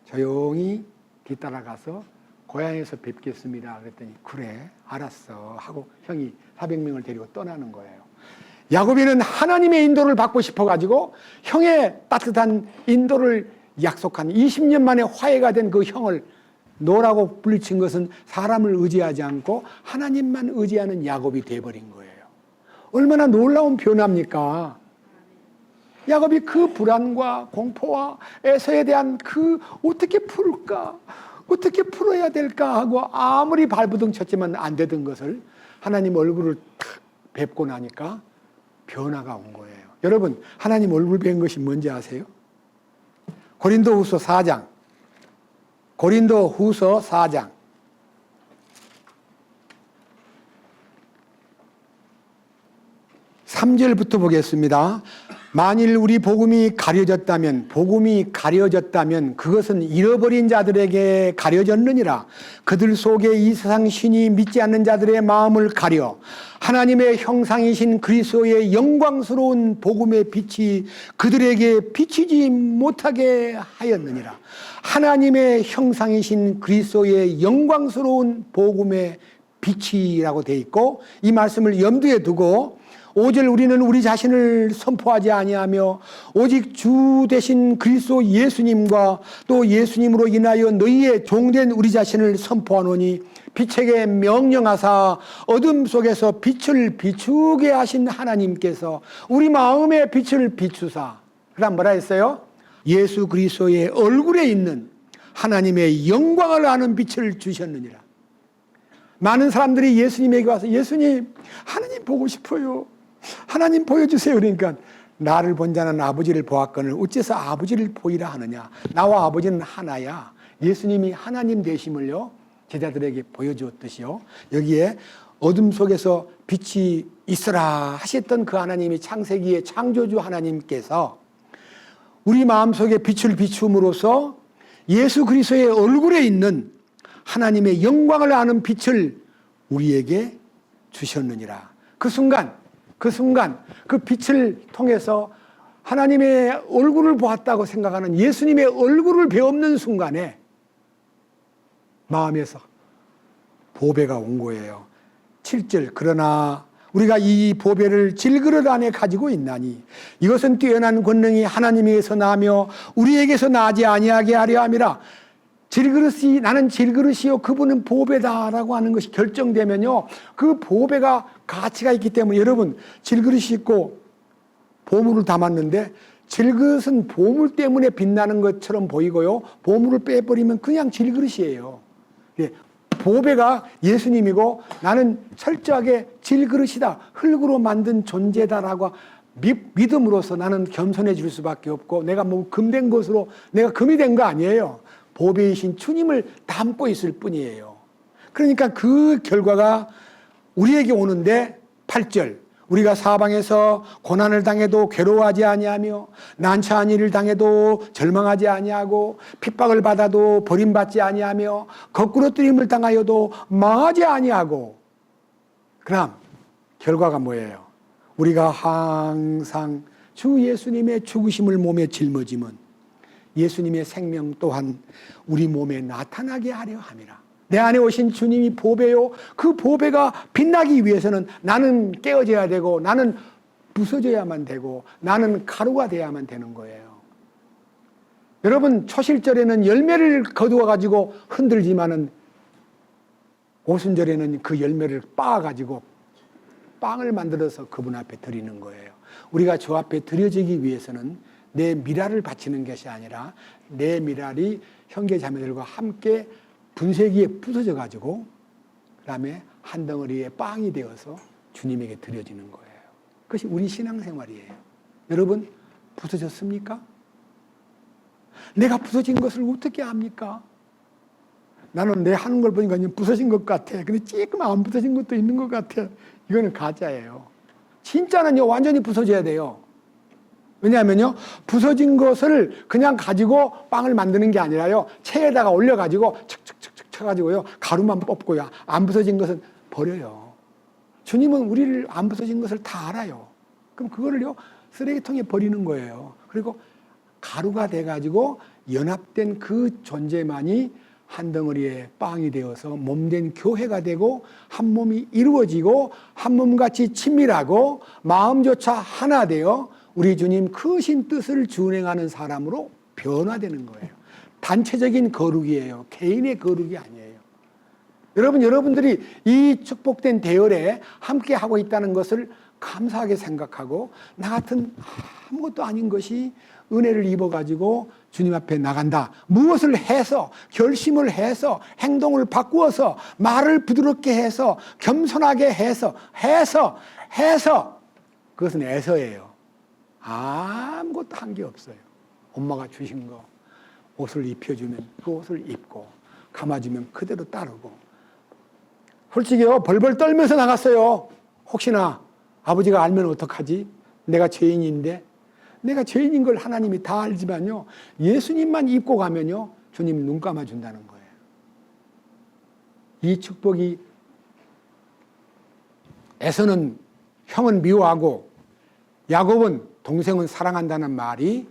조용히 뒤따라가서 고향에서 뵙겠습니다. 그랬더니 그래 알았어 하고 형이 400명을 데리고 떠나는 거예요. 야고비는 하나님의 인도를 받고 싶어가지고 형의 따뜻한 인도를 약속한 20년 만에 화해가 된 그 형을 노라고 불리친 것은 사람을 의지하지 않고 하나님만 의지하는 야곱이 돼버린 거예요. 얼마나 놀라운 변화입니까? 야곱이 그 불안과 공포와 에서에 대한 그 어떻게 풀까? 어떻게 풀어야 될까 하고 아무리 발버둥 쳤지만 안 되던 것을 하나님 얼굴을 탁 뵙고 나니까 변화가 온 거예요. 여러분, 하나님 얼굴 뵌 것이 뭔지 아세요? 고린도후서 4장. 고린도후서 4장. 3절부터 보겠습니다. 만일 우리 복음이 가려졌다면 그것은 잃어버린 자들에게 가려졌느니라. 그들 속에 이 세상 신이 믿지 않는 자들의 마음을 가려 하나님의 형상이신 그리스도의 영광스러운 복음의 빛이 그들에게 비치지 못하게 하였느니라. 하나님의 형상이신 그리스도의 영광스러운 복음의 빛이라고 되어 있고, 이 말씀을 염두에 두고 5절 우리는 우리 자신을 선포하지 아니하며 오직 주 되신 그리스도 예수님과 또 예수님으로 인하여 너희의 종된 우리 자신을 선포하노니 빛에게 명령하사 어둠 속에서 빛을 비추게 하신 하나님께서 우리 마음의 빛을 비추사, 그다음 뭐라 했어요? 예수 그리스도의 얼굴에 있는 하나님의 영광을 아는 빛을 주셨느니라. 많은 사람들이 예수님에게 와서 예수님, 하나님 보고 싶어요. 하나님 보여주세요. 그러니까 나를 본 자는 아버지를 보았거늘 어째서 아버지를 보이라 하느냐. 나와 아버지는 하나야. 예수님이 하나님 되심을요 제자들에게 보여주었듯이요, 여기에 어둠 속에서 빛이 있어라 하셨던 그 하나님이 창세기의 창조주 하나님께서 우리 마음속에 빛을 비춤으로써 예수 그리스도의 얼굴에 있는 하나님의 영광을 아는 빛을 우리에게 주셨느니라. 그 순간 그 빛을 통해서 하나님의 얼굴을 보았다고 생각하는 예수님의 얼굴을 배우는 순간에 마음에서 보배가 온 거예요. 7절 그러나 우리가 이 보배를 질그릇 안에 가지고 있나니 이것은 뛰어난 권능이 하나님에게서 나며 우리에게서 나지 아니하게 하려 함이라. 질그릇이 나는 질그릇이요 그분은 보배다라고 하는 것이 결정되면요 그 보배가 가치가 있기 때문에, 여러분 질그릇이 있고 보물을 담았는데 질그릇은 보물 때문에 빛나는 것처럼 보이고요, 보물을 빼버리면 그냥 질그릇이에요. 보배가 예수님이고 나는 철저하게 질그릇이다, 흙으로 만든 존재다라고 믿음으로써 나는 겸손해질 수밖에 없고, 내가 뭐 금된 것으로 내가 금이 된 거 아니에요. 보배이신 주님을 담고 있을 뿐이에요. 그러니까 그 결과가 우리에게 오는데 8절 우리가 사방에서 고난을 당해도 괴로워하지 아니하며 난처한 일을 당해도 절망하지 아니하고 핍박을 받아도 버림받지 아니하며 거꾸로뜨림을 당하여도 망하지 아니하고. 그럼 결과가 뭐예요? 우리가 항상 주 예수님의 죽으심을 몸에 짊어지면 예수님의 생명 또한 우리 몸에 나타나게 하려 함이라. 내 안에 오신 주님이 보배요, 그 보배가 빛나기 위해서는 나는 깨어져야 되고 나는 부서져야만 되고 나는 가루가 돼야만 되는 거예요. 여러분, 초실절에는 열매를 거두어 가지고 흔들지만은 오순절에는 그 열매를 빻아 가지고 빵을 만들어서 그분 앞에 드리는 거예요. 우리가 주 앞에 드려지기 위해서는 내 미랄을 바치는 것이 아니라 내 미랄이 형제 자매들과 함께 분쇄기에 부서져 가지고 그다음에 한 덩어리의 빵이 되어서 주님에게 드려지는 거예요. 그것이 우리 신앙생활이에요. 여러분, 부서졌습니까? 내가 부서진 것을 어떻게 압니까? 나는 내 하는 걸 보니까 부서진 것 같아. 근데 조금 안 부서진 것도 있는 것 같아. 이거는 가짜예요. 진짜는요 완전히 부서져야 돼요. 왜냐하면요 부서진 것을 그냥 가지고 빵을 만드는 게 아니라요 체에다가 올려가지고 척척척척 쳐가지고요 가루만 뽑고요 안 부서진 것은 버려요. 주님은 우리를 안 부서진 것을 다 알아요. 그럼 그거를요 쓰레기통에 버리는 거예요. 그리고 가루가 돼가지고 연합된 그 존재만이 한 덩어리의 빵이 되어서 몸된 교회가 되고 한 몸이 이루어지고 한 몸같이 친밀하고 마음조차 하나 되어 우리 주님 크신 뜻을 준행하는 사람으로 변화되는 거예요. 단체적인 거룩이에요. 개인의 거룩이 아니에요. 여러분들이 이 축복된 대열에 함께 하고 있다는 것을 감사하게 생각하고 나 같은 아무것도 아닌 것이 은혜를 입어가지고 주님 앞에 나간다. 무엇을 해서, 결심을 해서, 행동을 바꾸어서, 말을 부드럽게 해서, 겸손하게 해서 그것은 애서예요. 아무것도 한 게 없어요. 엄마가 주신 거 옷을 입혀주면 그 옷을 입고 감아주면 그대로 따르고. 솔직히요, 벌벌 떨면서 나갔어요. 혹시나 아버지가 알면 어떡하지? 내가 죄인인데. 내가 죄인인 걸 하나님이 다 알지만요, 예수님만 입고 가면요, 주님 눈 감아준다는 거예요. 이 축복이, 에서는 형은 미워하고 야곱은 동생은 사랑한다는 말이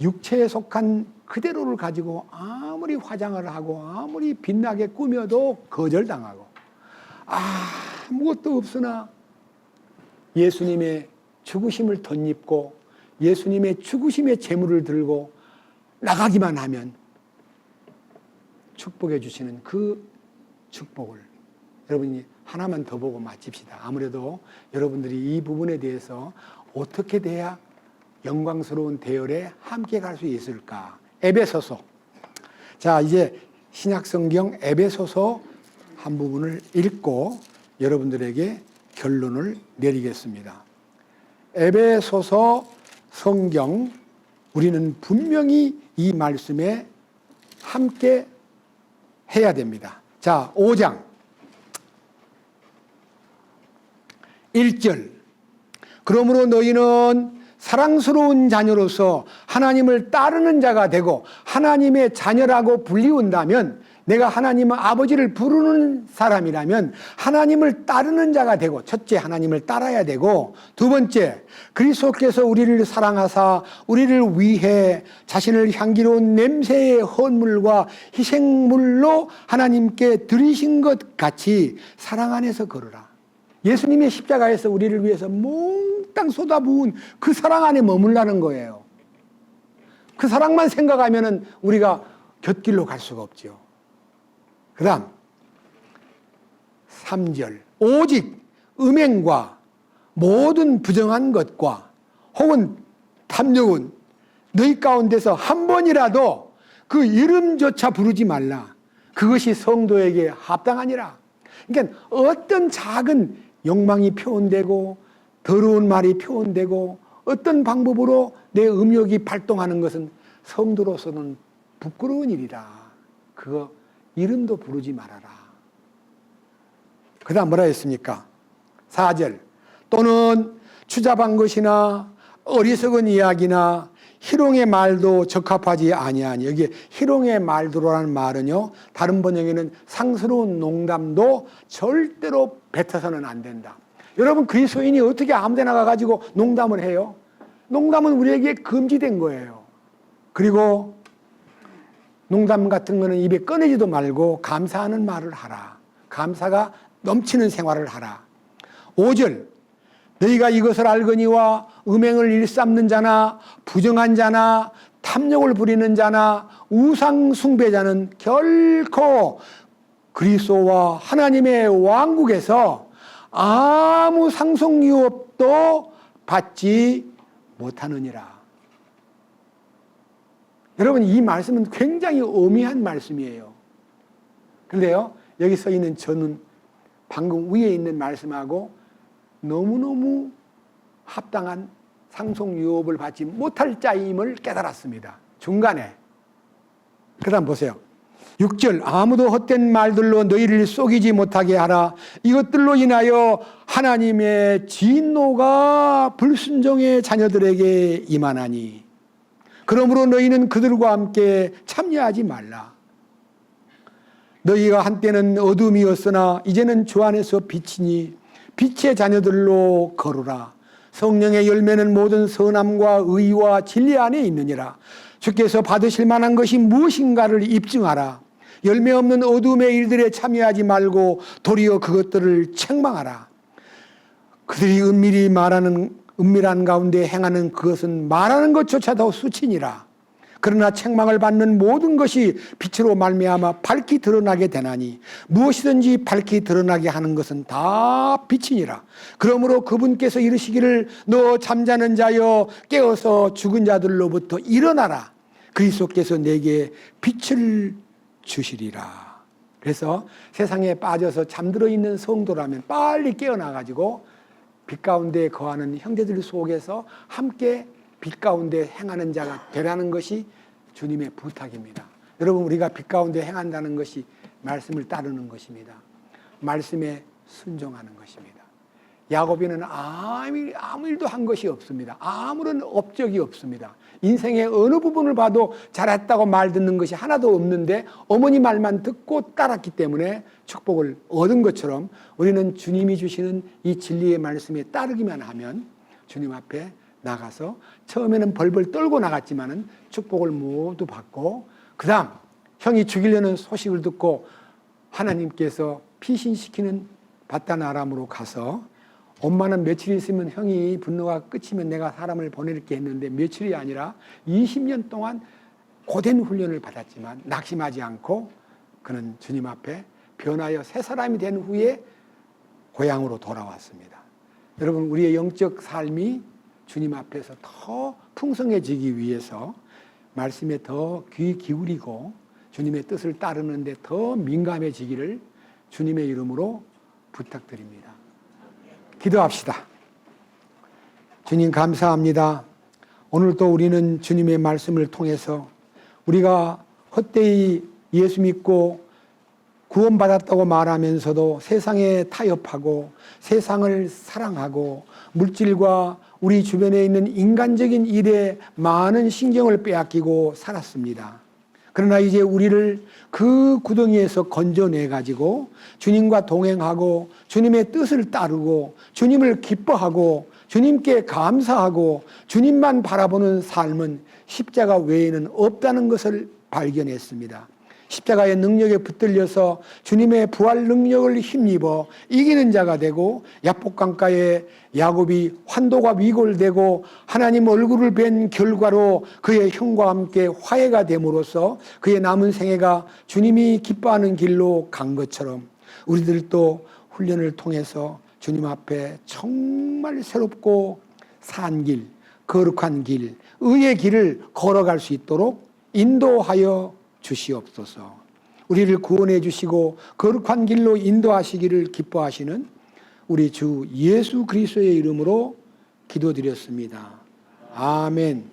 육체에 속한 그대로를 가지고 아무리 화장을 하고 아무리 빛나게 꾸며도 거절당하고 아무것도 없으나 예수님의 죽으심을 덧입고 예수님의 죽으심의 제물을 들고 나가기만 하면 축복해 주시는 그 축복을 여러분이 하나만 더 보고 마칩시다. 아무래도 여러분들이 이 부분에 대해서 어떻게 돼야 영광스러운 대열에 함께 갈 수 있을까? 에베소서. 자, 이제 신약성경 에베소서 한 부분을 읽고 여러분들에게 결론을 내리겠습니다. 에베소서 성경, 우리는 분명히 이 말씀에 함께 해야 됩니다. 자, 5장 1절. 그러므로 너희는 사랑스러운 자녀로서 하나님을 따르는 자가 되고 하나님의 자녀라고 불리운다면, 내가 하나님 아버지를 부르는 사람이라면 하나님을 따르는 자가 되고, 첫째 하나님을 따라야 되고, 두 번째 그리스도께서 우리를 사랑하사 우리를 위해 자신을 향기로운 냄새의 헌물과 희생물로 하나님께 드리신 것 같이 사랑 안에서 걸으라. 예수님의 십자가에서 우리를 위해서 몽땅 쏟아부은 그 사랑 안에 머물라는 거예요. 그 사랑만 생각하면 우리가 곁길로 갈 수가 없죠. 그 다음 3절. 오직 음행과 모든 부정한 것과 혹은 탐욕은 너희 가운데서 한 번이라도 그 이름조차 부르지 말라. 그것이 성도에게 합당하니라. 그러니까 어떤 작은 욕망이 표현되고 더러운 말이 표현되고 어떤 방법으로 내 음욕이 발동하는 것은 성도로서는 부끄러운 일이라. 그거 이름도 부르지 말아라. 그 다음 뭐라 했습니까? 4절. 또는 추잡한 것이나 어리석은 이야기나 희롱의 말도 적합하지 아니하니. 여기 희롱의 말도라는 말은요, 다른 번역에는 상스러운 농담도 절대로 뱉어서는 안 된다. 여러분, 그리스도인이 어떻게 아무데나 가가지고 농담을 해요? 농담은 우리에게 금지된 거예요. 그리고 농담 같은 거는 입에 꺼내지도 말고 감사하는 말을 하라. 감사가 넘치는 생활을 하라. 5절. 너희가 이것을 알거니와 음행을 일삼는 자나 부정한 자나 탐욕을 부리는 자나 우상 숭배자는 결코 그리스도와 하나님의 왕국에서 아무 상속 유업도 받지 못하느니라. 여러분, 이 말씀은 굉장히 엄미한 말씀이에요. 그런데요, 여기 써 있는 저는 방금 위에 있는 말씀하고 너무너무 합당한 상속 유업을 받지 못할 자임을 깨달았습니다. 중간에. 그 다음 보세요. 6절. 아무도 헛된 말들로 너희를 속이지 못하게 하라. 이것들로 인하여 하나님의 진노가 불순종의 자녀들에게 임하나니. 그러므로 너희는 그들과 함께 참여하지 말라. 너희가 한때는 어둠이었으나 이제는 주 안에서 빛이니 빛의 자녀들로 거루라. 성령의 열매는 모든 선함과 의와 진리 안에 있느니라. 주께서 받으실 만한 것이 무엇인가를 입증하라. 열매 없는 어둠의 일들에 참여하지 말고 도리어 그것들을 책망하라. 그들이 은밀한 가운데 행하는 그것은 말하는 것조차도 수치니라. 그러나 책망을 받는 모든 것이 빛으로 말미암아 밝히 드러나게 되나니 무엇이든지 밝히 드러나게 하는 것은 다 빛이니라. 그러므로 그분께서 이르시기를 너 잠자는 자여 깨어서 죽은 자들로부터 일어나라. 그리스도께서 내게 빛을 주시리라. 그래서 세상에 빠져서 잠들어 있는 성도라면 빨리 깨어나가지고 빛 가운데 거하는 형제들 속에서 함께 빛 가운데 행하는 자가 되라는 것이 주님의 부탁입니다. 여러분, 우리가 빛 가운데 행한다는 것이 말씀을 따르는 것입니다. 말씀에 순종하는 것입니다. 야고보는 아무 일도 한 것이 없습니다. 아무런 업적이 없습니다. 인생의 어느 부분을 봐도 잘했다고 말 듣는 것이 하나도 없는데 어머니 말만 듣고 따랐기 때문에 축복을 얻은 것처럼 우리는 주님이 주시는 이 진리의 말씀에 따르기만 하면 주님 앞에 나가서 처음에는 벌벌 떨고 나갔지만은 축복을 모두 받고, 그 다음 형이 죽이려는 소식을 듣고 하나님께서 피신시키는 바단 아람으로 가서 엄마는 며칠 있으면 형이 분노가 끝이면 내가 사람을 보낼게 했는데 며칠이 아니라 20년 동안 고된 훈련을 받았지만 낙심하지 않고 그는 주님 앞에 변하여 새 사람이 된 후에 고향으로 돌아왔습니다. 여러분, 우리의 영적 삶이 주님 앞에서 더 풍성해지기 위해서 말씀에 더 귀 기울이고 주님의 뜻을 따르는데 더 민감해지기를 주님의 이름으로 부탁드립니다. 기도합시다. 주님 감사합니다. 오늘 또 우리는 주님의 말씀을 통해서 우리가 헛되이 예수 믿고 구원받았다고 말하면서도 세상에 타협하고 세상을 사랑하고 물질과 우리 주변에 있는 인간적인 일에 많은 신경을 빼앗기고 살았습니다. 그러나 이제 우리를 그 구덩이에서 건져내가지고 주님과 동행하고 주님의 뜻을 따르고 주님을 기뻐하고 주님께 감사하고 주님만 바라보는 삶은 십자가 외에는 없다는 것을 발견했습니다. 십자가의 능력에 붙들려서 주님의 부활 능력을 힘입어 이기는 자가 되고 야복강가에 야곱이 환도가 위골되고 하나님 얼굴을 뵌 결과로 그의 형과 함께 화해가 됨으로써 그의 남은 생애가 주님이 기뻐하는 길로 간 것처럼 우리들도 훈련을 통해서 주님 앞에 정말 새롭고 산 길, 거룩한 길, 의의 길을 걸어갈 수 있도록 인도하여 주시옵소서. 우리를 구원해 주시고 거룩한 길로 인도하시기를 기뻐하시는 우리 주 예수 그리스도의 이름으로 기도드렸습니다. 아멘.